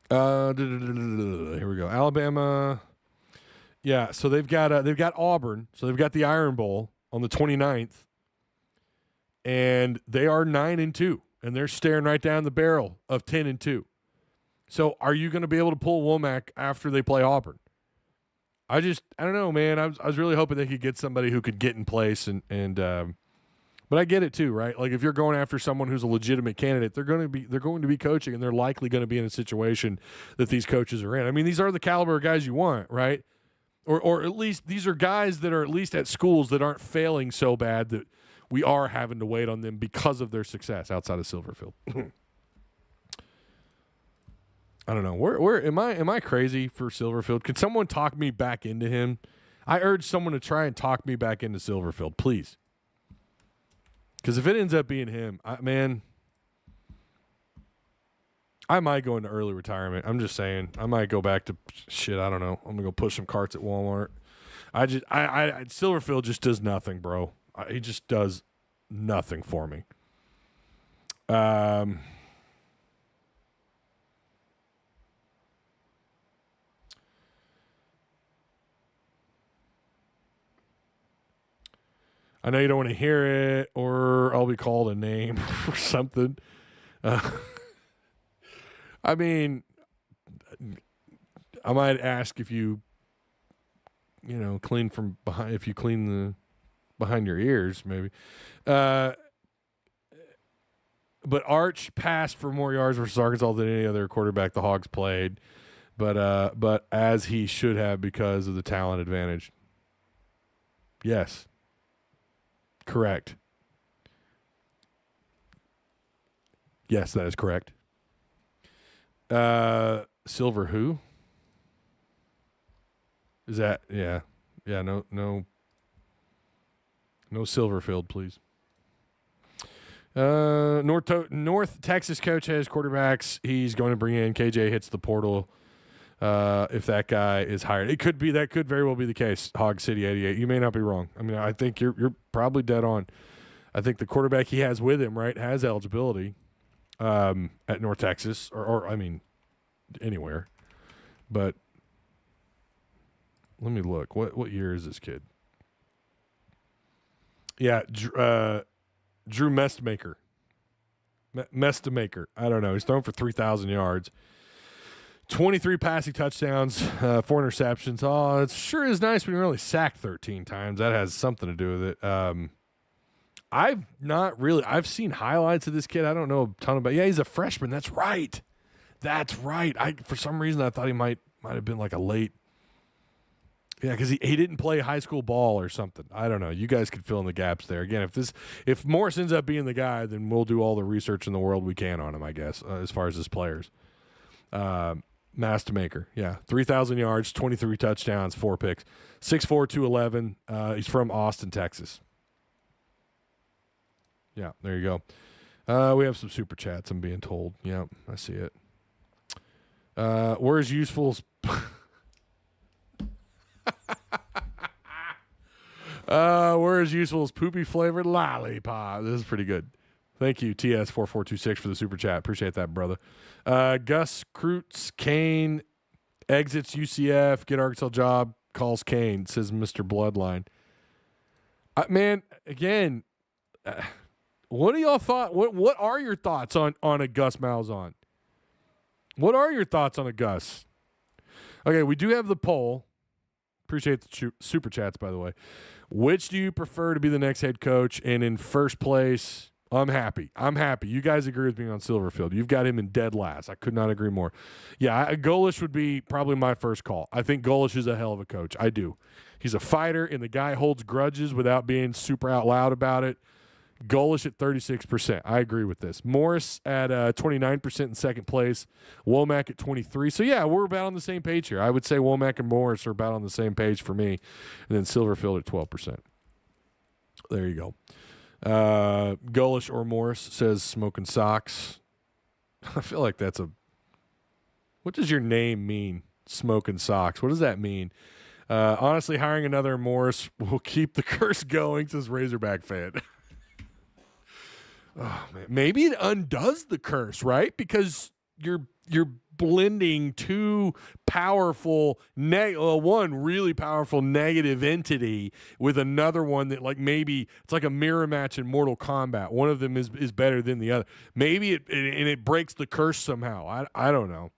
Here we go. Alabama. Yeah, so they've got Auburn. So they've got the Iron Bowl on the 29th. And they are 9-2, and they're staring right down the barrel of 10-2. So are you going to be able to pull Womack after they play Auburn? I don't know, man. I was really hoping they could get somebody who could get in place, but I get it too, right? Like, if you're going after someone who's a legitimate candidate, they're going to be coaching, and they're likely going to be in a situation that these coaches are in. I mean, these are the caliber of guys you want, right? Or at least these are guys that are at least at schools that aren't failing so bad that we are having to wait on them because of their success outside of Silverfield. I don't know. Where am I crazy for Silverfield? Could someone talk me back into him? I urge someone to try and talk me back into Silverfield, please. Because if it ends up being him, man, I might go into early retirement. I'm just saying. I might go back to shit. I don't know. I'm gonna go push some carts at Walmart. I Silverfield just does nothing, bro. He just does nothing for me. I know you don't want to hear it, or I'll be called a name or something. I mean, I might ask if you clean from behind, if you clean the behind your ears, maybe. But Arch passed for more yards versus Arkansas than any other quarterback the Hogs played, but as he should have because of the talent advantage. Yes. Correct. Yes, that is correct. Silver who? Is that yeah. No Silverfield, please. North Texas coach has quarterbacks. He's going to bring in KJ hits the portal. If that guy is hired, that could very well be the case. Hog City 88. You may not be wrong. I mean, I think you're probably dead on. I think the quarterback he has with him, right, has eligibility at North Texas, or I mean, anywhere. But let me look. What year is this kid? Yeah, Drew Mestmaker. Mestmaker. I don't know. He's thrown for 3,000 yards. 23 passing touchdowns, 4 interceptions. Oh, it sure is nice when you're only sacked 13 times. That has something to do with it. I've seen highlights of this kid. I don't know a ton about. Yeah, he's a freshman. That's right. For some reason I thought he might have been like a late. Yeah, because he didn't play high school ball or something. I don't know. You guys could fill in the gaps there. Again, if Morris ends up being the guy, then we'll do all the research in the world we can on him, I guess, as far as his players. Mastamaker, yeah. 3,000 yards, 23 touchdowns, 4 picks. 6'4", 211. He's from Austin, Texas. Yeah, there you go. We have some super chats, I'm being told. Yeah, I see it. Where's useful... Whereas useful as poopy flavored lollipop. This is pretty good. Thank you, TS4426 for the super chat. Appreciate that, brother. Gus Krutz, Kane exits UCF, get Arkansas job, calls Kane, says Mr. Bloodline. Man, again, what do y'all thought? What are your thoughts on a Gus Malzahn? What are your thoughts on a Gus? Okay, we do have the poll. Appreciate the super chats, by the way. Which do you prefer to be the next head coach? And in first place, I'm happy. You guys agree with me on Silverfield. You've got him in dead last. I could not agree more. Yeah, Golish would be probably my first call. I think Golish is a hell of a coach. I do. He's a fighter, and the guy holds grudges without being super out loud about it. Golish at 36%. I agree with this. Morris at 29% in second place. Womack at 23%. So, yeah, we're about on the same page here. I would say Womack and Morris are about on the same page for me. And then Silverfield at 12%. There you go. Golish or Morris says smoking socks. I feel like that's a... What does your name mean, smoking socks? What does that mean? Honestly, hiring another Morris will keep the curse going, says Razorback fan. Oh, man. Maybe it undoes the curse, right? Because you're blending two powerful one really powerful negative entity with another one that, like, maybe it's like a mirror match in Mortal Kombat. One of them is better than the other. Maybe it breaks the curse somehow. I don't know.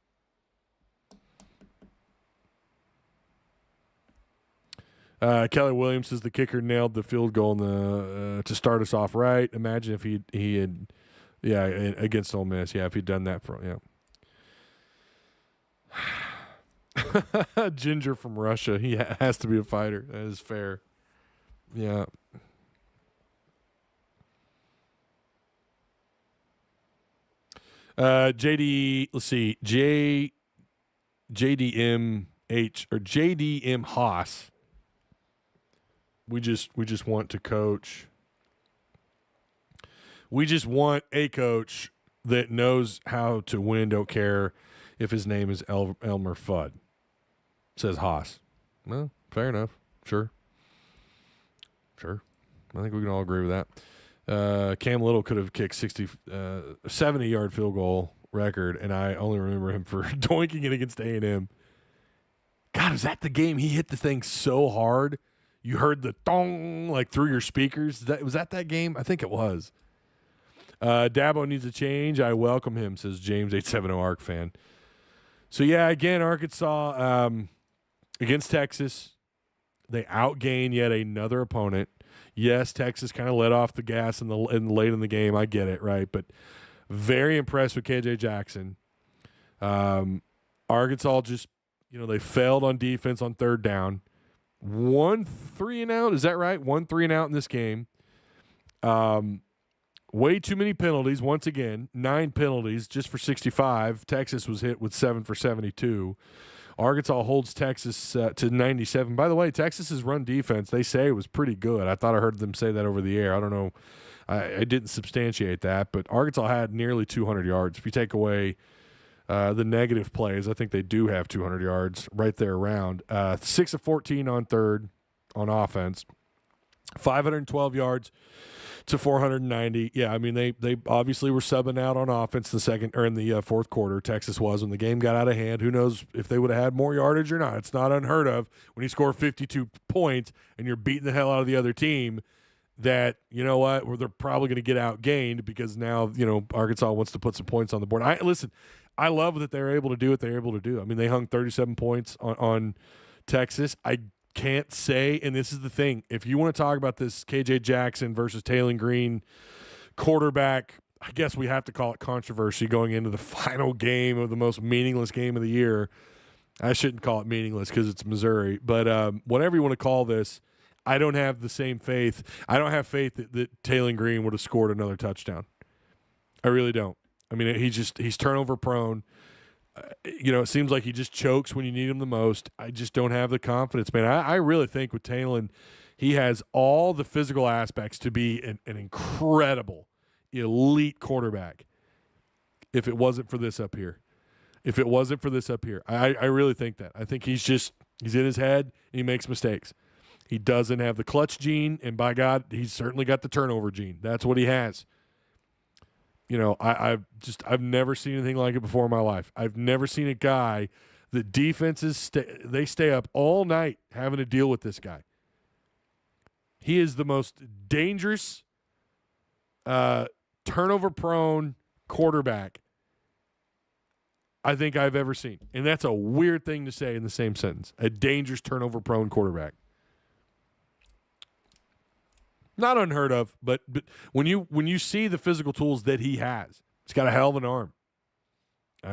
Kelly Williams says the kicker nailed the field goal to start us off right. Imagine if he had, against Ole Miss. Yeah, if he'd done that Ginger from Russia. He has to be a fighter. That is fair. Yeah. JD, let's see. JDMH or JDM Haas. We just want to coach. We just want a coach that knows how to win, don't care if his name is Elmer Fudd, says Haas. Well, fair enough. Sure. I think we can all agree with that. Cam Little could have kicked 70-yard field goal record, and I only remember him for doinking it against A&M. God, was that the game he hit the thing so hard you heard the dong like through your speakers? Was that game? I think it was. Dabo needs a change. I welcome him, says James 870 Arc fan. So yeah, again, Arkansas against Texas, they outgain yet another opponent. Yes, Texas kind of let off the gas in the late in the game. I get it, right? But very impressed with KJ Jackson. Arkansas just, they failed on defense on third down. 1 3-and-out, is that right? 1 3-and-out in this game. Way too many penalties once again. 9 penalties just for 65. Texas was hit with 7 for 72. Arkansas holds Texas to 97. By the way, Texas's run defense, they say, was pretty good. I thought I heard them say that over the air. I don't know. I didn't substantiate that, but Arkansas had nearly 200 yards. If you take away the negative plays, I think they do have 200 yards right there around. 6 of 14 on third on offense. 512 yards to 490. Yeah, I mean, they obviously were subbing out on offense in the fourth quarter. Texas was when the game got out of hand. Who knows if they would have had more yardage or not. It's not unheard of when you score 52 points and you're beating the hell out of the other team that, you know what, they're probably going to get outgained because now, Arkansas wants to put some points on the board. I love that they're able to do what they're able to do. I mean, they hung 37 points on Texas. I can't say, and this is the thing, if you want to talk about this KJ Jackson versus Taylon Green quarterback, I guess we have to call it controversy going into the final game of the most meaningless game of the year. I shouldn't call it meaningless because it's Missouri, but whatever you want to call this, I don't have the same faith. I don't have faith that Taylon Green would have scored another touchdown. I really don't. I mean, he's turnover prone. It seems like he just chokes when you need him the most. I just don't have the confidence, man. I really think with Taylon, he has all the physical aspects to be an incredible, elite quarterback. If it wasn't for this up here. I really think that. I think he's in his head and he makes mistakes. He doesn't have the clutch gene, and by God, he's certainly got the turnover gene. That's what he has. I've never seen anything like it before in my life. I've never seen a guy that defenses they stay up all night having to deal with this guy. He is the most dangerous, turnover-prone quarterback I think I've ever seen. And that's a weird thing to say in the same sentence. A dangerous, turnover-prone quarterback. Not unheard of, but when you see the physical tools that he has, he's got a hell of an arm.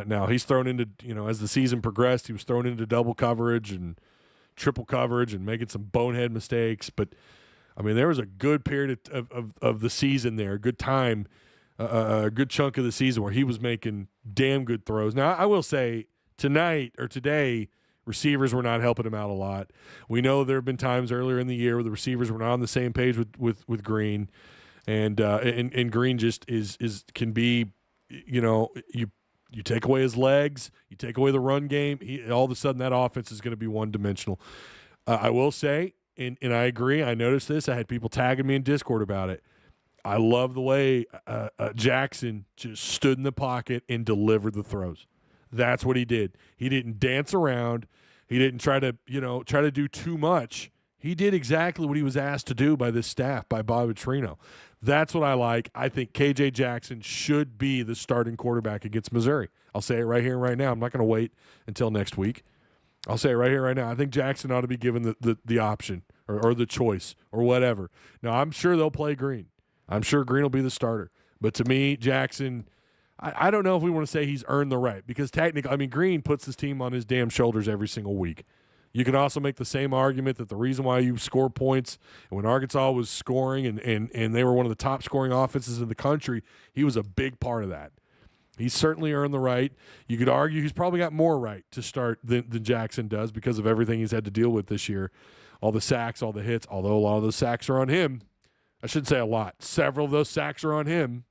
Now, he's thrown into, as the season progressed, he was thrown into double coverage and triple coverage and making some bonehead mistakes. But, I mean, there was a good period of the season there, a good time, a good chunk of the season where he was making damn good throws. Now, I will say today, receivers were not helping him out a lot. We know there have been times earlier in the year where the receivers were not on the same page with Green, and Green just can be, you take away his legs, you take away the run game, all of a sudden that offense is going to be one-dimensional. I will say, and I agree, I noticed this, I had people tagging me in Discord about it. I love the way Jackson just stood in the pocket and delivered the throws. That's what he did. He didn't dance around. He didn't try to do too much. He did exactly what he was asked to do by this staff, by Bob Petrino. That's what I like. I think KJ Jackson should be the starting quarterback against Missouri. I'll say it right here and right now. I'm not going to wait until next week. I'll say it right here, right now. I think Jackson ought to be given the option or the choice or whatever. Now, I'm sure they'll play Green. I'm sure Green will be the starter. But to me, Jackson, I don't know if we want to say he's earned the right because technically, Green puts his team on his damn shoulders every single week. You can also make the same argument that the reason why you score points, and when Arkansas was scoring and they were one of the top scoring offenses in the country, he was a big part of that. He's certainly earned the right. You could argue he's probably got more right to start than Jackson does because of everything he's had to deal with this year. All the sacks, all the hits, although a lot of those sacks are on him. I shouldn't say a lot. Several of those sacks are on him.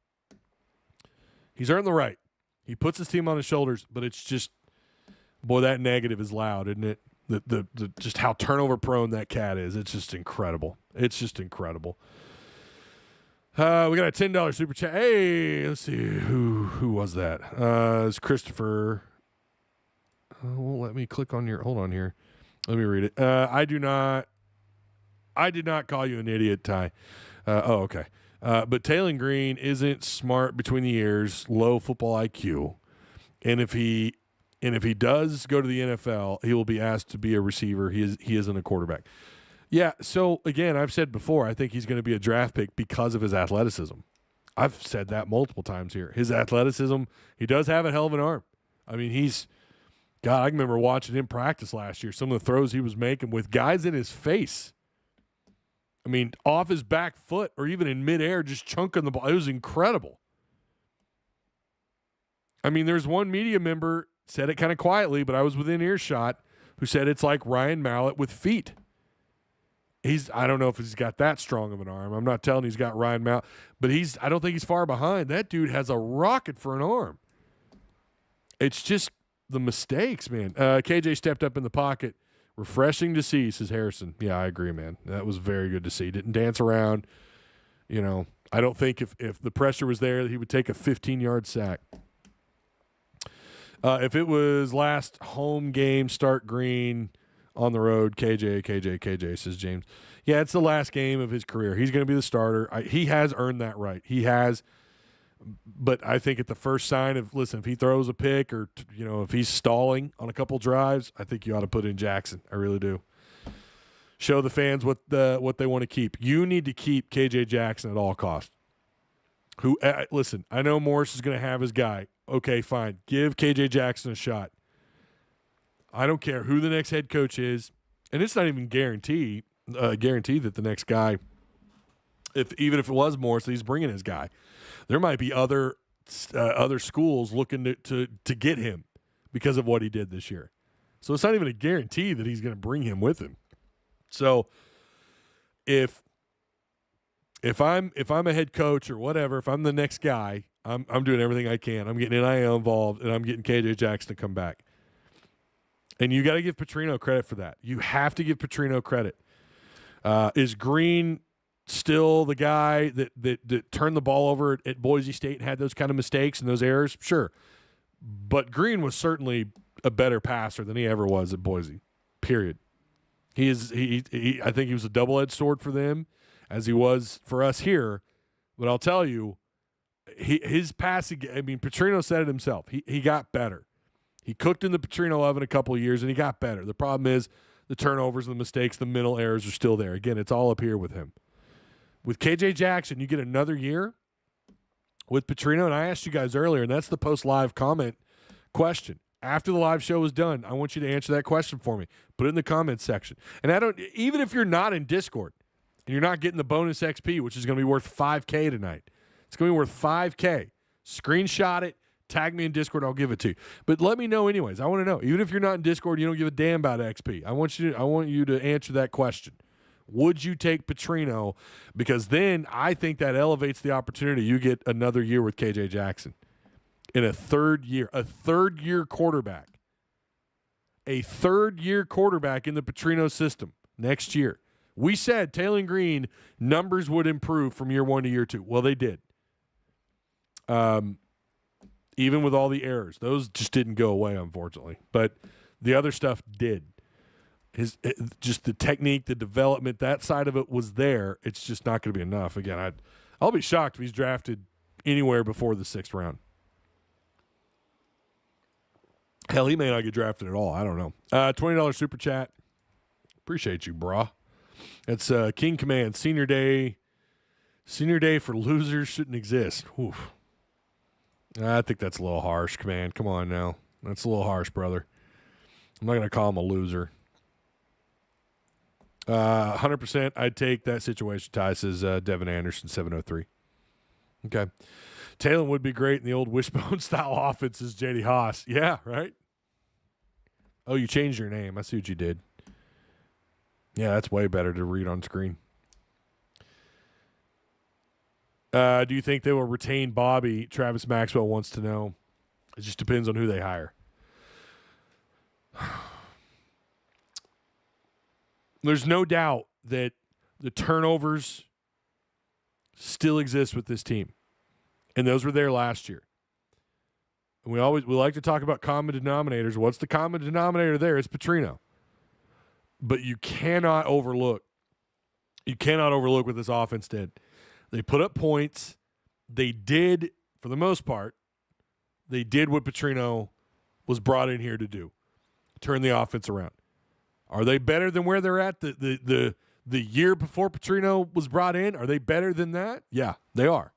He's earned the right. He puts his team on his shoulders, but it's just, boy, that negative is loud, isn't it? The just how turnover prone that cat is. It's just incredible. It's just incredible. We got a $10 super chat. Hey, let's see who was that? It's Christopher. Won't let me click on your. Hold on here. Let me read it. I did not call you an idiot, Ty. Okay. But Taylor Green isn't smart between the ears, low football IQ, and if he does go to the NFL, he will be asked to be a receiver. He isn't a quarterback. Yeah. So again, I've said before, I think he's going to be a draft pick because of his athleticism. I've said that multiple times here. His athleticism. He does have a hell of an arm. I mean, God, I can remember watching him practice last year. Some of the throws he was making with guys in his face. I mean, off his back foot or even in midair, just chunking the ball. It was incredible. I mean, there's one media member, said it kind of quietly, but I was within earshot, who said it's like Ryan Mallett with feet. I don't know if he's got that strong of an arm. I'm not telling he's got Ryan Mallett, but I don't think he's far behind. That dude has a rocket for an arm. It's just the mistakes, man. KJ stepped up in the pocket. Refreshing to see, says Harrison. Yeah, I agree, man. That was very good to see. Didn't dance around. You know, I don't think if the pressure was there, he would take a 15-yard sack. If it was last home game, start Green on the road, KJ, says James. Yeah, it's the last game of his career. He's going to be the starter. He has earned that right. He has. But I think at the first sign of, listen, if he throws a pick or, if he's stalling on a couple drives, I think you ought to put in Jackson. I really do. Show the fans what they want to keep. You need to keep KJ Jackson at all costs. Listen, I know Morris is going to have his guy. Okay, fine. Give KJ Jackson a shot. I don't care who the next head coach is, and it's not even guaranteed that the next guy, even if it was Morris, he's bringing his guy. There might be other schools looking to get him because of what he did this year. So it's not even a guarantee that he's going to bring him with him. So if I'm a head coach or whatever, if I'm the next guy, I'm doing everything I can. I'm getting NIL involved, and I'm getting KJ Jackson to come back. And you got to give Petrino credit for that. You have to give Petrino credit. Is Green still the guy that turned the ball over at Boise State and had those kind of mistakes and those errors? Sure. But Green was certainly a better passer than he ever was at Boise, period. I think he was a double-edged sword for them as he was for us here. But I'll tell you, his passing, Petrino said it himself. He got better. He cooked in the Petrino oven a couple of years, and he got better. The problem is the turnovers, the mistakes, the mental errors are still there. Again, it's all up here with him. With KJ Jackson, you get another year with Petrino, and I asked you guys earlier, and that's the post-live comment question. After the live show is done, I want you to answer that question for me. Put it in the comments section. And even if you're not in Discord and you're not getting the bonus XP, which is going to be worth $5K tonight, it's going to be worth $5K. Screenshot it. Tag me in Discord. I'll give it to you. But let me know anyways. I want to know. Even if you're not in Discord, you don't give a damn about XP. I want you to answer that question. Would you take Petrino? Because then I think that elevates the opportunity. You get another year with KJ Jackson in a third year quarterback. A third-year quarterback in the Petrino system next year. We said Taylor Green numbers would improve from year one to year two. Well, they did. Even with all the errors. Those just didn't go away, unfortunately. But the other stuff did. Just the technique, the development, that side of it was there. It's just not going to be enough. Again, I'll be shocked if he's drafted anywhere before the 6th round. Hell, he may not get drafted at all. I don't know. $20 super chat. Appreciate you, brah. It's King Command. Senior day for losers shouldn't exist. Oof. I think that's a little harsh, Command. Come on now. That's a little harsh, brother. I'm not going to call him a loser. 100% I'd take that situation, Ty, says Devin Anderson, 703. Okay. Taylor would be great in the old wishbone-style offense, says J.D. Haas. Yeah, right? Oh, you changed your name. I see what you did. Yeah, that's way better to read on screen. Do you think they will retain Bobby? Travis Maxwell wants to know. It just depends on who they hire. There's no doubt that the turnovers still exist with this team, and those were there last year. And we like to talk about common denominators. What's the common denominator there? It's Petrino. But you cannot overlook what this offense did. They put up points. They did, for the most part, they did what Petrino was brought in here to do, turn the offense around. Are they better than where they're at the year before Petrino was brought in? Are they better than that? Yeah, they are.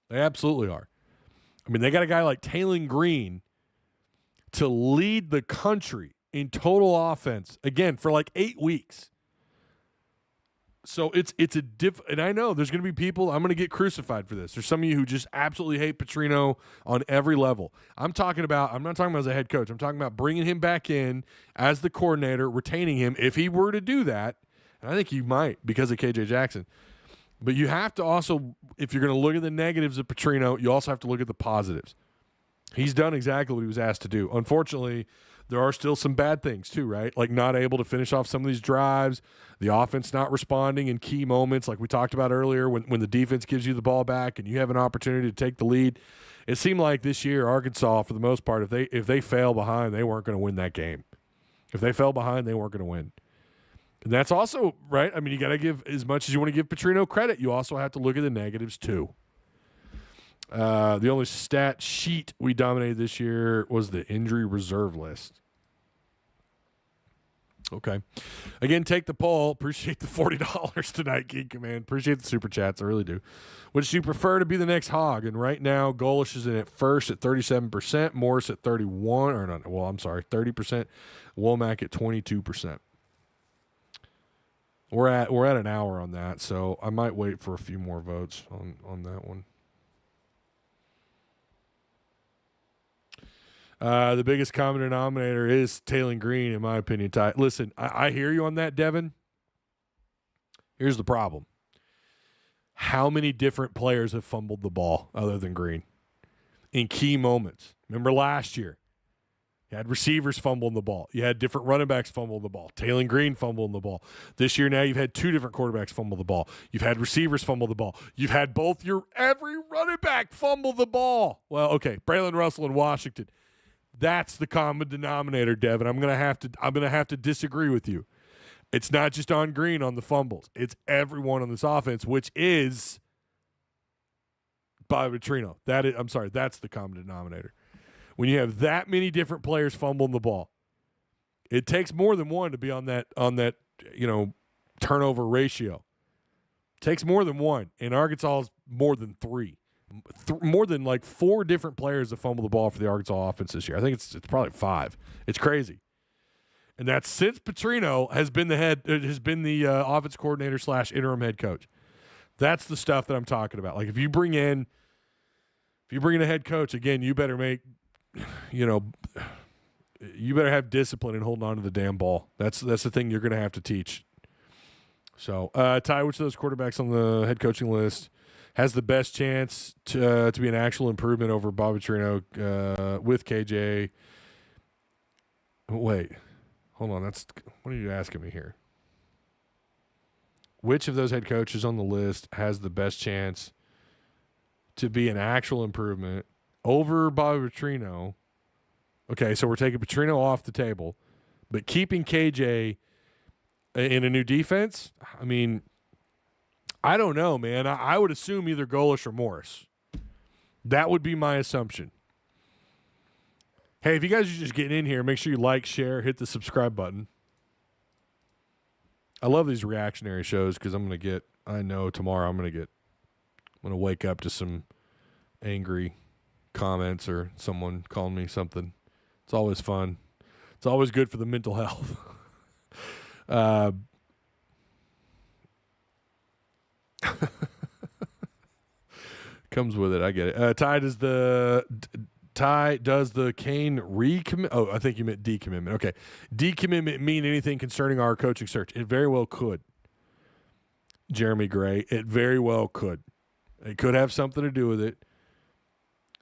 They absolutely are. I mean, they got a guy like Taylen Green to lead the country in total offense, again, for like 8 weeks. So it's and I know there's going to be people, I'm going to get crucified for this. There's some of you who just absolutely hate Petrino on every level. I'm not talking about as a head coach. I'm talking about bringing him back in as the coordinator, retaining him if he were to do that. And I think he might because of KJ Jackson. But you have to also, if you're going to look at the negatives of Petrino, you also have to look at the positives. He's done exactly what he was asked to do. Unfortunately, there are still some bad things too, right? Like not able to finish off some of these drives, the offense not responding in key moments like we talked about earlier when the defense gives you the ball back and you have an opportunity to take the lead. It seemed like this year Arkansas, for the most part, if they fail behind, they weren't going to win that game. If they fell behind, they weren't going to win. And that's also, right? I mean, you got to give, as much as you want to give Petrino credit, you also have to look at the negatives too. The only stat sheet we dominated this year was the injury reserve list. Okay. Again, take the poll. Appreciate the $40 tonight, Geek Command. Appreciate the super chats. I really do. Would you prefer to be the next hog? And right now, Golish is in at first at 37%, Morris at 31, or not, well, I'm sorry, 30%, Womack at 22%. We're at an hour on that, so I might wait for a few more votes on that one. The biggest common denominator is Taylen Green, in my opinion. Ty, listen, I hear you on that, Devin. Here's the problem. How many different players have fumbled the ball other than Green in key moments? Remember last year, you had receivers fumbling the ball. You had different running backs fumbling the ball. Taylen Green fumbling the ball. This year now you've had two different quarterbacks fumble the ball. You've had receivers fumble the ball. You've had every running back fumble the ball. Well, okay, Braylon Russell in Washington. That's the common denominator, Devin. I'm gonna have to disagree with you. It's not just on Green on the fumbles. It's everyone on this offense, which is Bobby Petrino. That's the common denominator. When you have that many different players fumbling the ball, it takes more than one to be on that turnover ratio. It takes more than one, and Arkansas is more than three. More than like four different players that fumble the ball for the Arkansas offense this year. I think it's probably five. It's crazy, and that's since Petrino has been the offense coordinator / interim head coach. That's the stuff that I'm talking about. Like if you bring in a head coach again, you better have discipline in holding on to the damn ball. That's the thing you're going to have to teach. So, Ty, which of those quarterbacks on the head coaching list has the best chance to be an actual improvement over Bobby Petrino with KJ? Wait, hold on. What are you asking me here? Which of those head coaches on the list has the best chance to be an actual improvement over Bobby Petrino? Okay, so we're taking Petrino off the table, but keeping KJ in a new defense? I mean, I don't know, man. I would assume either Golish or Morris. That would be my assumption. Hey, if you guys are just getting in here, make sure you like, share, hit the subscribe button. I love these reactionary shows because I know tomorrow I'm going to wake up to some angry comments or someone calling me something. It's always fun. It's always good for the mental health. Comes with it. I get it. Ty does the Kane recommit? Oh, I think you meant decommitment. Okay. Decommitment mean anything concerning our coaching search? It very well could. Jeremy Gray. It very well could. It could have something to do with it.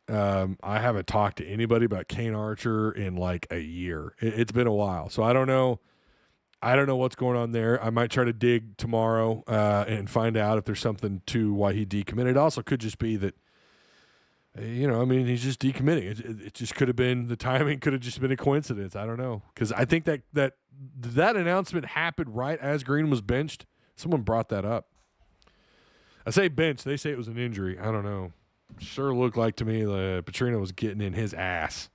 I haven't talked to anybody about Kane Archer in like a year. It's been a while, so I don't know. I don't know what's going on there. I might try to dig tomorrow and find out if there's something to why he decommitted. It also could just be that, he's just decommitting. It just could have been, the timing could have just been a coincidence. I don't know. Because I think that announcement happened right as Green was benched. Someone brought that up. I say benched. They say it was an injury. I don't know. Sure looked like to me Petrino was getting in his ass.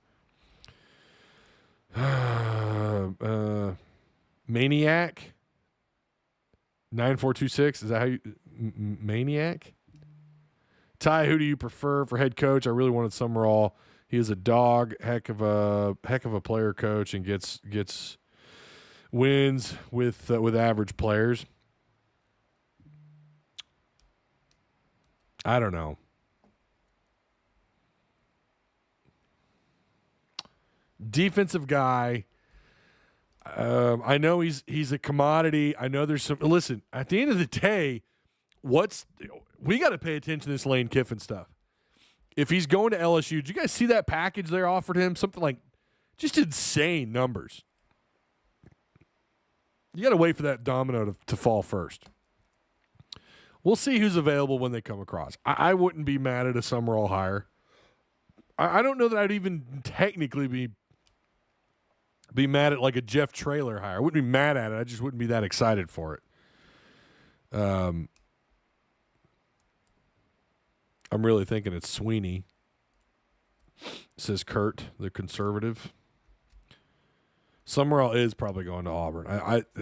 Maniac 9426, is that how you Maniac? Ty, who do you prefer for head coach? I really wanted Summerall. He is a dog, heck of a player coach, and gets wins with average players. I don't know. Defensive guy. I know he's a commodity. I know there's some. Listen, at the end of the day, we got to pay attention to this Lane Kiffin stuff. If he's going to LSU, did you guys see that package they offered him? Something like just insane numbers. You got to wait for that domino to fall first. We'll see who's available when they come across. I wouldn't be mad at a Summerall hire. I don't know that I'd even technically be mad at like a Jeff Traylor hire. I wouldn't be mad at it. I just wouldn't be that excited for it. I'm really thinking it's Sweeney, says Kurt, the conservative. Summerall is probably going to Auburn.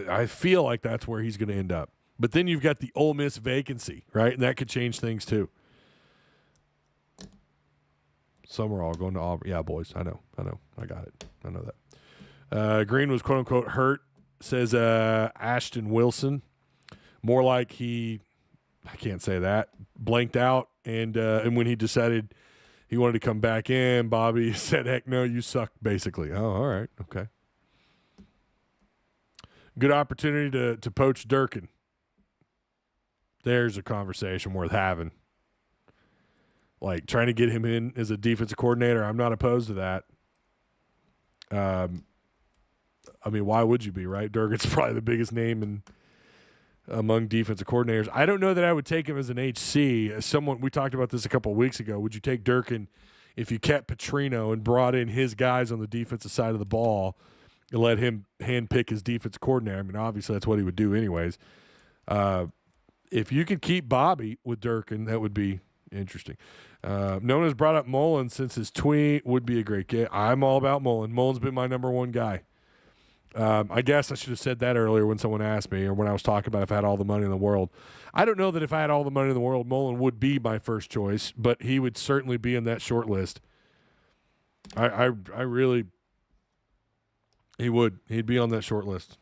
I feel like that's where he's going to end up. But then you've got the Ole Miss vacancy, right? And that could change things too. Summerall going to Auburn. Yeah, boys. I know. I got it. I know that. Green was quote-unquote hurt, says Ashton Wilson. More like I can't say that, blanked out. And when he decided he wanted to come back in, Bobby said, heck no, you suck, basically. Oh, all right. Okay. Good opportunity to poach Durkin. There's a conversation worth having. Like, trying to get him in as a defensive coordinator, I'm not opposed to that. I mean, why would you be, right? Durkin's probably the biggest name among defensive coordinators. I don't know that I would take him as an HC. As someone, we talked about this a couple of weeks ago. Would you take Durkin if you kept Petrino and brought in his guys on the defensive side of the ball and let him handpick his defensive coordinator? I mean, obviously that's what he would do anyways. If you could keep Bobby with Durkin, that would be interesting. No one has brought up Mullen since his tweet. Would be a great game. I'm all about Mullen. Mullen's been my number one guy. I guess I should have said that earlier when someone asked me, or when I was talking about if I had all the money in the world. I don't know that if I had all the money in the world, Mullen would be my first choice, but he would certainly be in that short list. I really, he would. He'd be on that short list.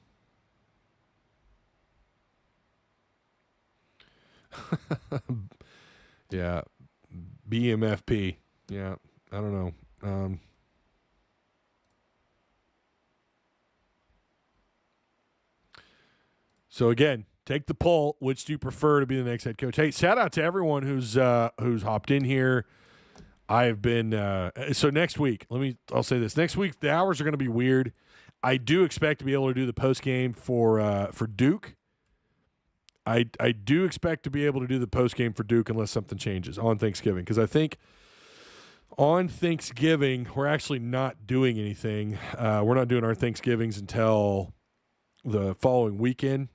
Yeah. BMFP. Yeah. I don't know. So again, take the poll. Which do you prefer to be the next head coach? Hey, shout out to everyone who's hopped in here. I've been so next week. I'll say this. Next week the hours are going to be weird. I do expect to be able to do the post game for Duke. I do expect to be able to do the post game for Duke unless something changes on Thanksgiving, because I think on Thanksgiving we're actually not doing anything. We're not doing our Thanksgivings until the following weekend.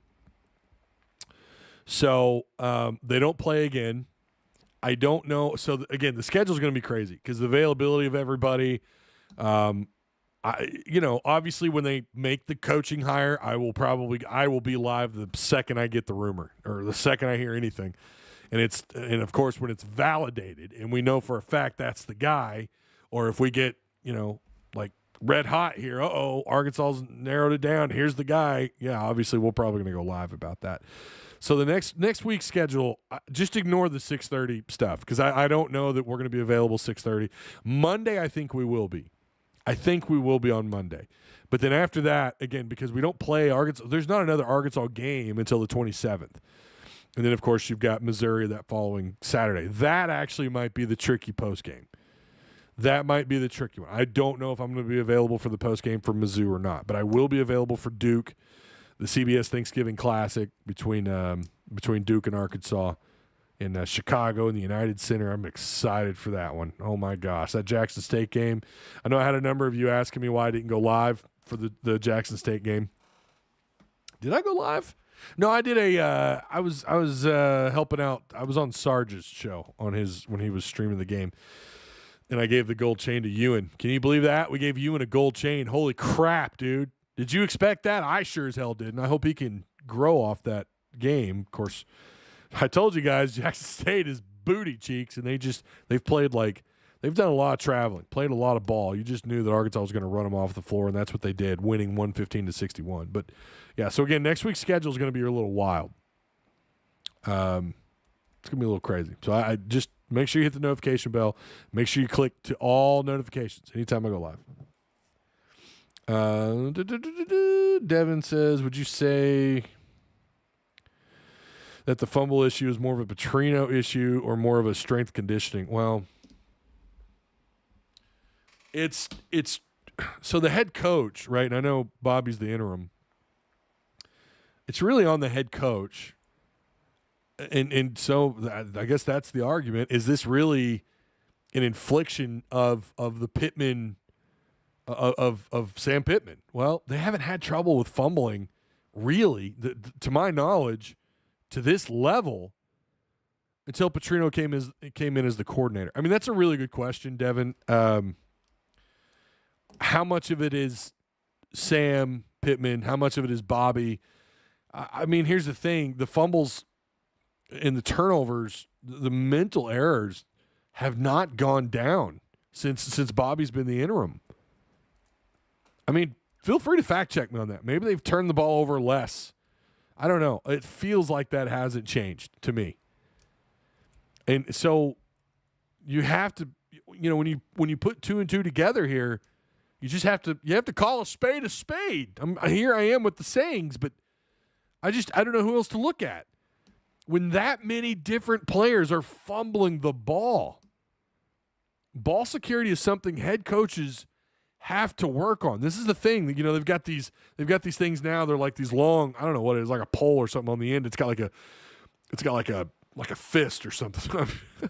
So they don't play again. I don't know. So again, the schedule is going to be crazy because the availability of everybody. Obviously when they make the coaching hire, I will be live the second I get the rumor or the second I hear anything. And of course when it's validated and we know for a fact that's the guy, or if we get, like red hot here, Arkansas's narrowed it down, here's the guy. Yeah, obviously we're probably going to go live about that. So the next week's schedule, just ignore the 6:30 stuff because I don't know that we're going to be available 6:30. Monday, I think we will be. I think we will be on Monday. But then after that, again, because we don't play Arkansas, there's not another Arkansas game until the 27th. And then, of course, you've got Missouri that following Saturday. That actually might be the tricky postgame. That might be the tricky one. I don't know if I'm going to be available for the postgame for Mizzou or not, but I will be available for Duke, the CBS Thanksgiving Classic between Duke and Arkansas in Chicago in the United Center. I'm excited for that one. Oh, my gosh. That Jackson State game. I know I had a number of you asking me why I didn't go live for the Jackson State game. Did I go live? No, I did I was helping out. I was on Sarge's show when he was streaming the game. And I gave the gold chain to Ewan. Can you believe that? We gave Ewan a gold chain. Holy crap, dude. Did you expect that? I sure as hell did. And I hope he can grow off that game. Of course, I told you guys Jackson State is booty cheeks, and they've played they've done a lot of traveling, played a lot of ball. You just knew that Arkansas was going to run them off the floor, and that's what they did, winning 115-61. But, yeah, so again, next week's schedule is going to be a little wild. It's going to be a little crazy. So I just – make sure you hit the notification bell. Make sure you click to all notifications anytime I go live. Devin says, would you say that the fumble issue is more of a Petrino issue or more of a strength conditioning? Well, it's so the head coach, right? And I know Bobby's the interim. It's really on the head coach. And so I guess that's the argument. Is this really an infliction of the Pittman of Sam Pittman? Well, they haven't had trouble with fumbling, really, to my knowledge, to this level until Petrino came in as the coordinator. I mean, that's a really good question, Devin. How much of it is Sam Pittman? How much of it is Bobby? I mean, here's the thing: the fumbles. And the turnovers, the mental errors have not gone down since Bobby's been the interim. I mean, feel free to fact check me on that. Maybe they've turned the ball over less. I don't know. It feels like that hasn't changed to me. And so you have to, when you put two and two together here, you have to call a spade a spade. Here I am with the sayings, but I don't know who else to look at. When that many different players are fumbling the ball security is something head coaches have to work on. This is the thing that they've got these things now. They're like these long, I don't know what it is, like a pole or something on the end. It's got like a fist or something.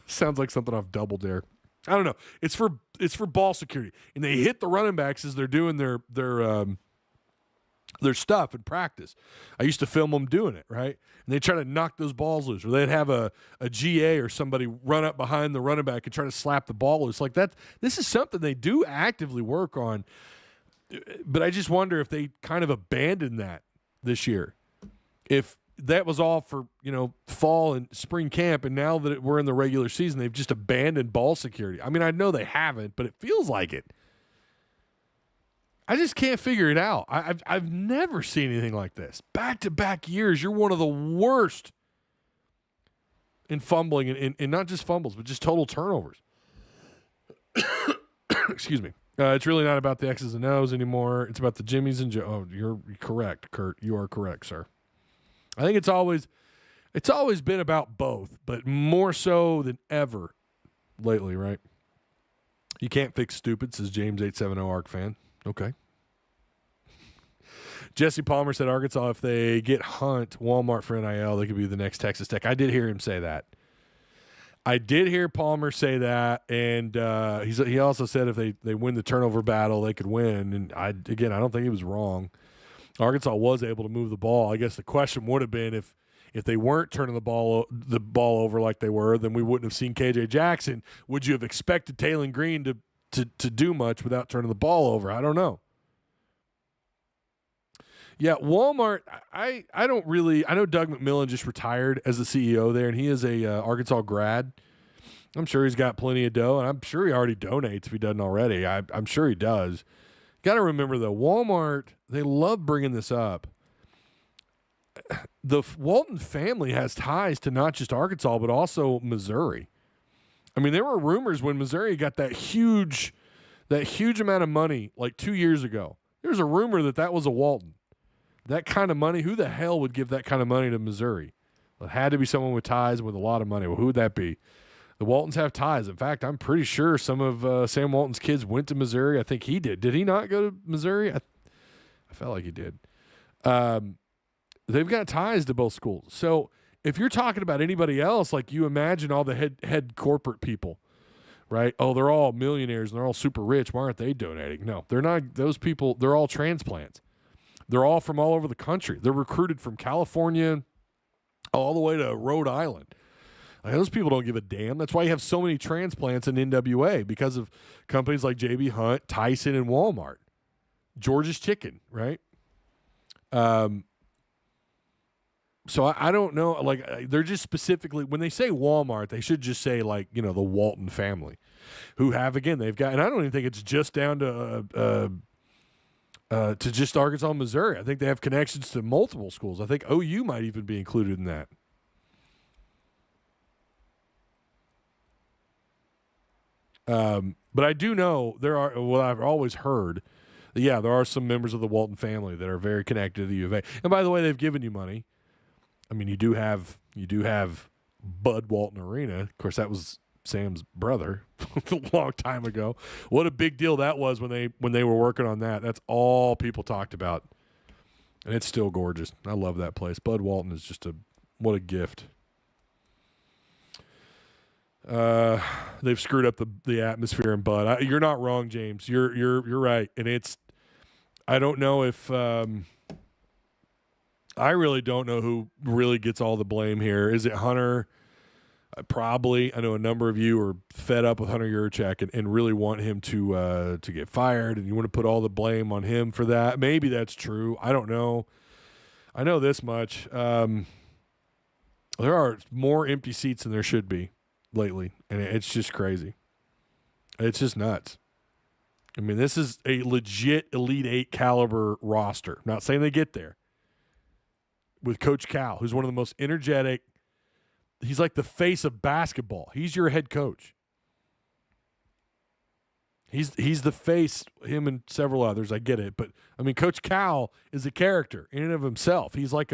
Sounds like something off Double Dare. I don't know. It's for ball security, and they hit the running backs as they're doing their stuff in practice. I used to film them doing it, right? And they try to knock those balls loose, or they'd have a GA or somebody run up behind the running back and try to slap the ball loose. Like that, this is something they do actively work on. But I just wonder if they kind of abandoned that this year. If that was all for, fall and spring camp, and now that we're in the regular season, they've just abandoned ball security. I mean, I know they haven't, but it feels like it. I just can't figure it out. I've never seen anything like this. Back-to-back years, you're one of the worst in fumbling, and not just fumbles, but just total turnovers. Excuse me. It's really not about the X's and O's anymore. It's about the Jimmies and Joe. Oh, you're correct, Kurt. You are correct, sir. I think it's always been about both, but more so than ever lately, right? You can't fix stupid, says James 870 Arc fan. Okay. Jesse Palmer said Arkansas, if they get Hunt, Walmart for NIL, they could be the next Texas Tech. I did hear him say that. I did hear Palmer say that, and he also said if they win the turnover battle, they could win. And I don't think he was wrong. Arkansas was able to move the ball. I guess the question would have been if they weren't turning the ball over like they were, then we wouldn't have seen KJ Jackson. Would you have expected Taylon Green to do much without turning the ball over? I don't know. Yeah, Walmart, I don't really – I know Doug McMillan just retired as the CEO there, and he is a Arkansas grad. I'm sure he's got plenty of dough, and I'm sure he already donates if he doesn't already. I'm sure he does. Got to remember, though, Walmart, they love bringing this up. The Walton family has ties to not just Arkansas but also Missouri. I mean, there were rumors when Missouri got that huge amount of money like 2 years ago. There's a rumor that was a Walton. That kind of money, who the hell would give that kind of money to Missouri? It had to be someone with ties with a lot of money. Well, who would that be? The Waltons have ties. In fact, I'm pretty sure some of Sam Walton's kids went to Missouri. I think he did. Did he not go to Missouri? I felt like he did. They've got ties to both schools. So if you're talking about anybody else, like you imagine all the head corporate people, right? Oh, they're all millionaires and they're all super rich. Why aren't they donating? No, they're not. Those people, they're all transplants. They're all from all over the country. They're recruited from California all the way to Rhode Island. Like, those people don't give a damn. That's why you have so many transplants in NWA, because of companies like J.B. Hunt, Tyson, and Walmart. George's Chicken, right? So I don't know. Like, they're just specifically, when they say Walmart, they should just say, like, you know, the Walton family, who have, again, they've got, and I don't even think it's just down to just Arkansas, Missouri. I think they have connections to multiple schools. I think OU might even be included in that. But I do know there are, well, I've always heard, yeah, there are some members of the Walton family that are very connected to the U of A. And by the way, they've given you money. I mean, you do have Bud Walton Arena. Of course, that was Sam's brother a long time ago. What a big deal that was when they were working on that. That's all people talked about. And it's still gorgeous. I love that place. Bud Walton is just what a gift. They've screwed up the atmosphere in Bud. You're not wrong, James. You're right. And I don't know if I really don't know who really gets all the blame here. Is it Hunter? Probably. I know a number of you are fed up with Hunter Yurchak and really want him to get fired, and you want to put all the blame on him for that. Maybe that's true. I don't know. I know this much. There are more empty seats than there should be lately, and it's just crazy. It's just nuts. I mean, this is a legit Elite Eight caliber roster. I'm not saying they get there. With Coach Cal, who's one of the most energetic. He's like the face of basketball. He's your head coach. He's the face, him and several others. I get it. But, I mean, Coach Cal is a character in and of himself. He's like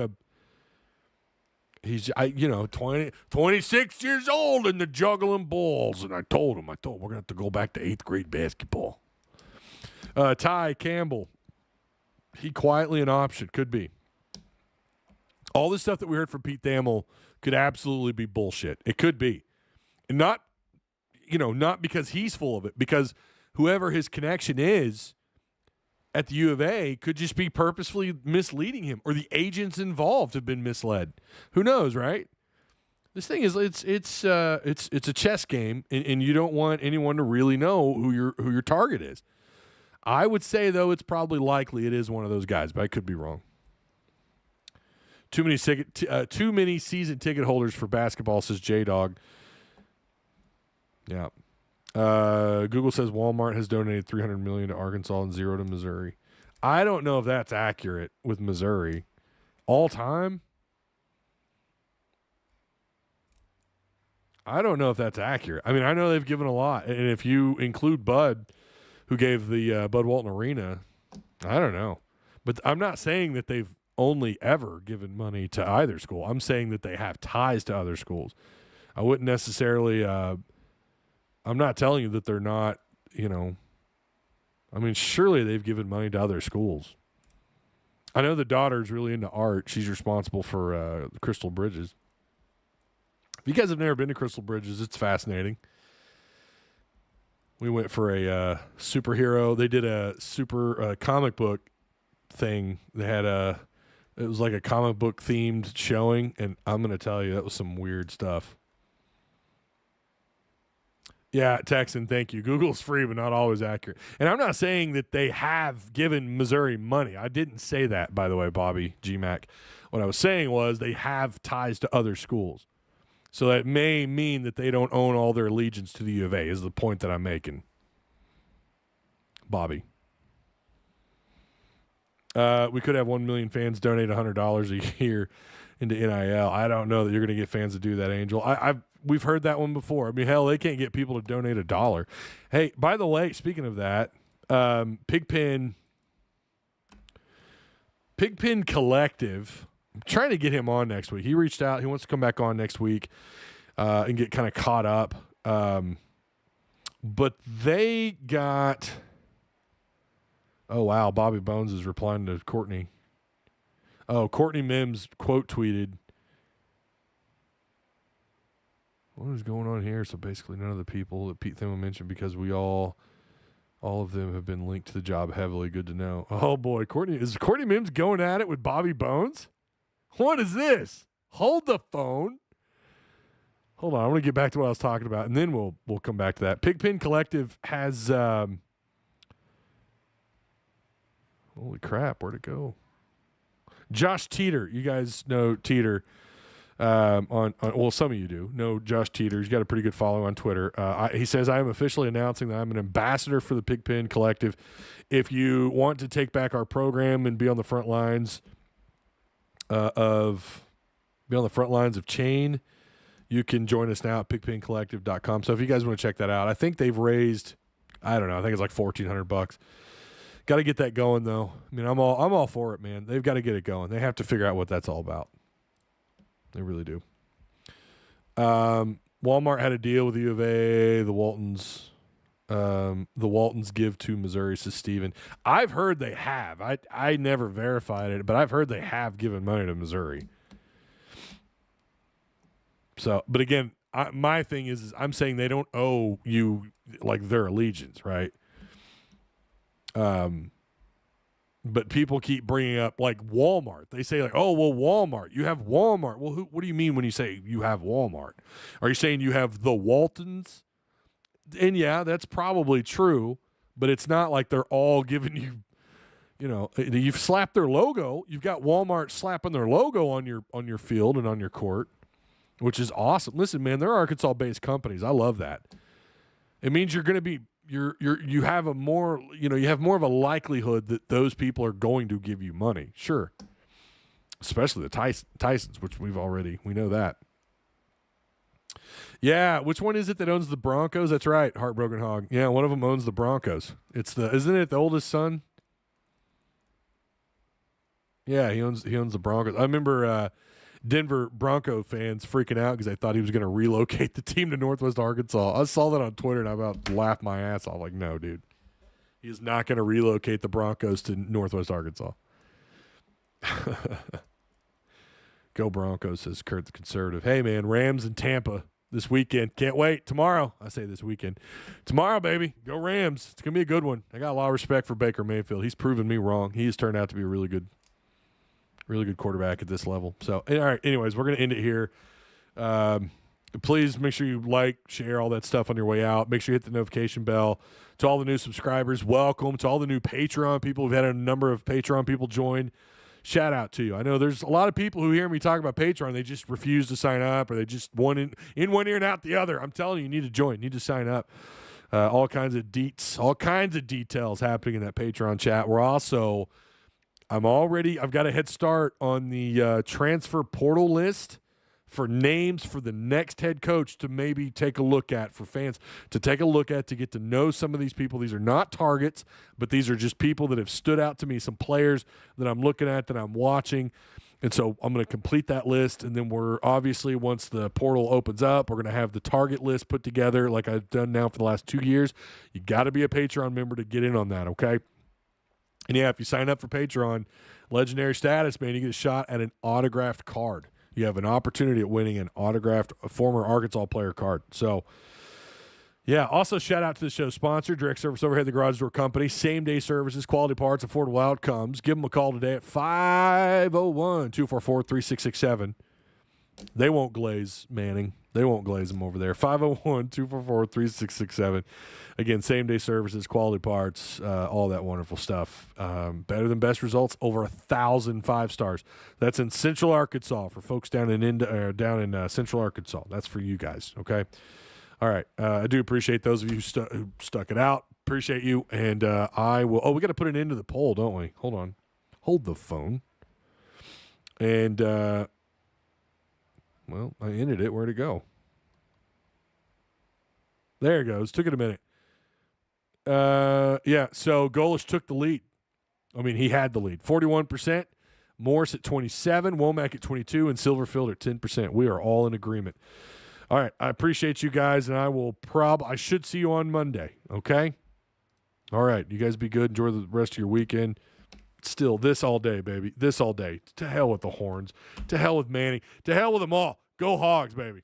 26 years old and they're juggling balls. And I told him, we're going to have to go back to 8th grade basketball. Ty Campbell, he quietly an option. Could be. All this stuff that we heard from Pete Thamel could absolutely be bullshit. It could be. And not because he's full of it, because whoever his connection is at the U of A could just be purposefully misleading him, or the agents involved have been misled. Who knows, right? This thing is it's a chess game, and you don't want anyone to really know who your target is. I would say, though, it's probably likely it is one of those guys, but I could be wrong. Too many season ticket holders for basketball, says J-Dog. Yeah. Google says Walmart has donated $300 million to Arkansas and $0 to Missouri. I don't know if that's accurate with Missouri. All time? I don't know if that's accurate. I mean, I know they've given a lot. And if you include Bud, who gave the Bud Walton Arena, I don't know. But I'm not saying that they've only ever given money to either school. I'm saying that they have ties to other schools. I wouldn't necessarily I'm not telling you that they're not, I mean, surely they've given money to other schools. I know the daughter's really into art. She's responsible for Crystal Bridges. If you guys have never been to Crystal Bridges, it's fascinating. We went for a superhero. They did a super comic book thing. They had it was like a comic book themed showing, and I'm going to tell you, that was some weird stuff. Yeah, Texan, thank you. Google's free, but not always accurate. And I'm not saying that they have given Missouri money. I didn't say that, by the way, Bobby GMAC. What I was saying was they have ties to other schools. So that may mean that they don't own all their allegiance to the U of A, is the point that I'm making. Bobby. We could have 1 million fans donate $100 a year into NIL. I don't know that you're going to get fans to do that, Angel. We've heard that one before. I mean, hell, they can't get people to donate $1. Hey, by the way, speaking of that, Pigpen Collective trying to get him on next week. He reached out. He wants to come back on next week and get kind of caught up. But they got – oh, wow, Bobby Bones is replying to Courtney. Oh, Courtney Mims quote tweeted. What is going on here? So basically none of the people that Pete Thamel mentioned, because we all of them have been linked to the job heavily. Good to know. Oh, boy. Is Courtney Mims going at it with Bobby Bones? What is this? Hold the phone. Hold on. I want to get back to what I was talking about, and then we'll come back to that. Pigpen Collective has holy crap, where'd it go? Josh Teeter. You guys know Teeter. Well, some of you do know Josh Teeter. He's got a pretty good follow on Twitter. He says, I am officially announcing that I'm an ambassador for the Pigpen Collective. If you want to take back our program and be on the front lines of Chain, you can join us now at pigpencollective.com. So if you guys want to check that out, I think they've raised, I don't know, I think it's like $1,400. Got to get that going though. I mean, I'm all for it, man. They've got to get it going. They have to figure out what that's all about. They really do. Walmart had a deal with U of A. The Waltons give to Missouri, says Steven. I've heard they have. I never verified it, but I've heard they have given money to Missouri. So, but again, my thing is I'm saying they don't owe you like their allegiance, right? But people keep bringing up like Walmart. They say like, oh, well, Walmart. You have Walmart. Well, what do you mean when you say you have Walmart? Are you saying you have the Waltons? And yeah, that's probably true, but it's not like they're all giving you, you've slapped their logo. You've got Walmart slapping their logo on your field and on your court, which is awesome. Listen, man, they're Arkansas-based companies. I love that. It means you're going to be you have more of a likelihood that those people are going to give you money. Sure. Especially the Tysons, which we know that. Yeah, which one is it that owns the Broncos? That's right, Heartbroken Hog. Yeah, one of them owns the Broncos. Isn't it the oldest son? Yeah, he owns the Broncos. I remember Denver Bronco fans freaking out because they thought he was going to relocate the team to Northwest Arkansas. I saw that on Twitter and I about laughed my ass off. Like, no, dude. He is not going to relocate the Broncos to Northwest Arkansas. Go Broncos, says Kurt the Conservative. Hey, man, Rams and Tampa this weekend. Can't wait. Tomorrow. I say this weekend. Tomorrow, baby. Go Rams. It's going to be a good one. I got a lot of respect for Baker Mayfield. He's proven me wrong. He has turned out to be a really good quarterback at this level. So, all right, anyways, we're going to end it here. Please make sure you like, share, all that stuff on your way out. Make sure you hit the notification bell. To all the new subscribers, welcome. To all the new Patreon people, we've had a number of Patreon people join. Shout out to you. I know there's a lot of people who hear me talk about Patreon, they just refuse to sign up, or they just one in one ear and out the other. I'm telling you, you need to join. You need to sign up. All kinds of details happening in that Patreon chat. We're also I've got a head start on the transfer portal list for names for the next head coach to maybe take a look at, for fans to take a look at, to get to know some of these people. These are not targets, but these are just people that have stood out to me, some players that I'm looking at, that I'm watching. And so I'm going to complete that list, and then we're obviously, once the portal opens up, we're going to have the target list put together like I've done now for the last 2 years. You got to be a Patreon member to get in on that, okay? And yeah, if you sign up for Patreon, legendary status, man, you get a shot at an autographed card. You have an opportunity at winning an autographed former Arkansas player card. So, yeah, also shout out to the show sponsor, Direct Service Overhead, the Garage Door Company. Same-day services, quality parts, affordable outcomes. Give them a call today at 501-244-3667. They won't glaze, Manning. They won't glaze them over there. 501-244-3667. Again, same-day services, quality parts, all that wonderful stuff. Better than best results, over 1,000 5 stars. That's in Central Arkansas for folks down in Central Arkansas. That's for you guys, okay? All right. I do appreciate those of you who stuck it out. Appreciate you. And I will – we got to put an end to the poll, don't we? Hold on. Hold the phone. And well, I ended it. Where'd it go? There it goes. Took it a minute. Yeah, so Golish took the lead. I mean, he had the lead. 41%. Morse at 27, Womack at 22, and Silverfield at 10%. We are all in agreement. All right, I appreciate you guys, and I should see you on Monday, okay? All right, you guys be good. Enjoy the rest of your weekend. Still, this all day, baby. This all day. To hell with the Horns. To hell with Manning. To hell with them all. Go Hogs, baby.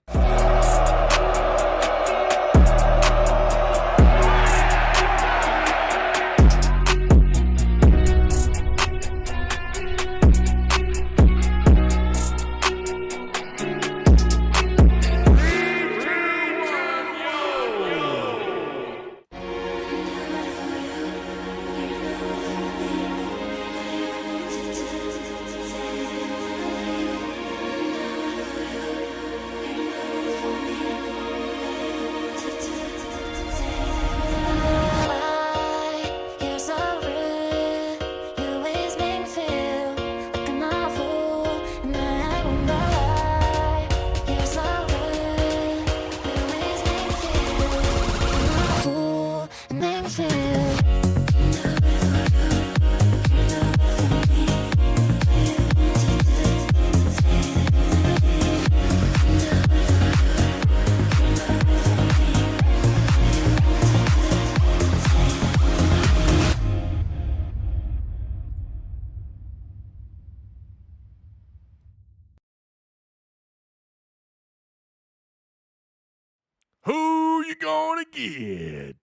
Who you gonna get?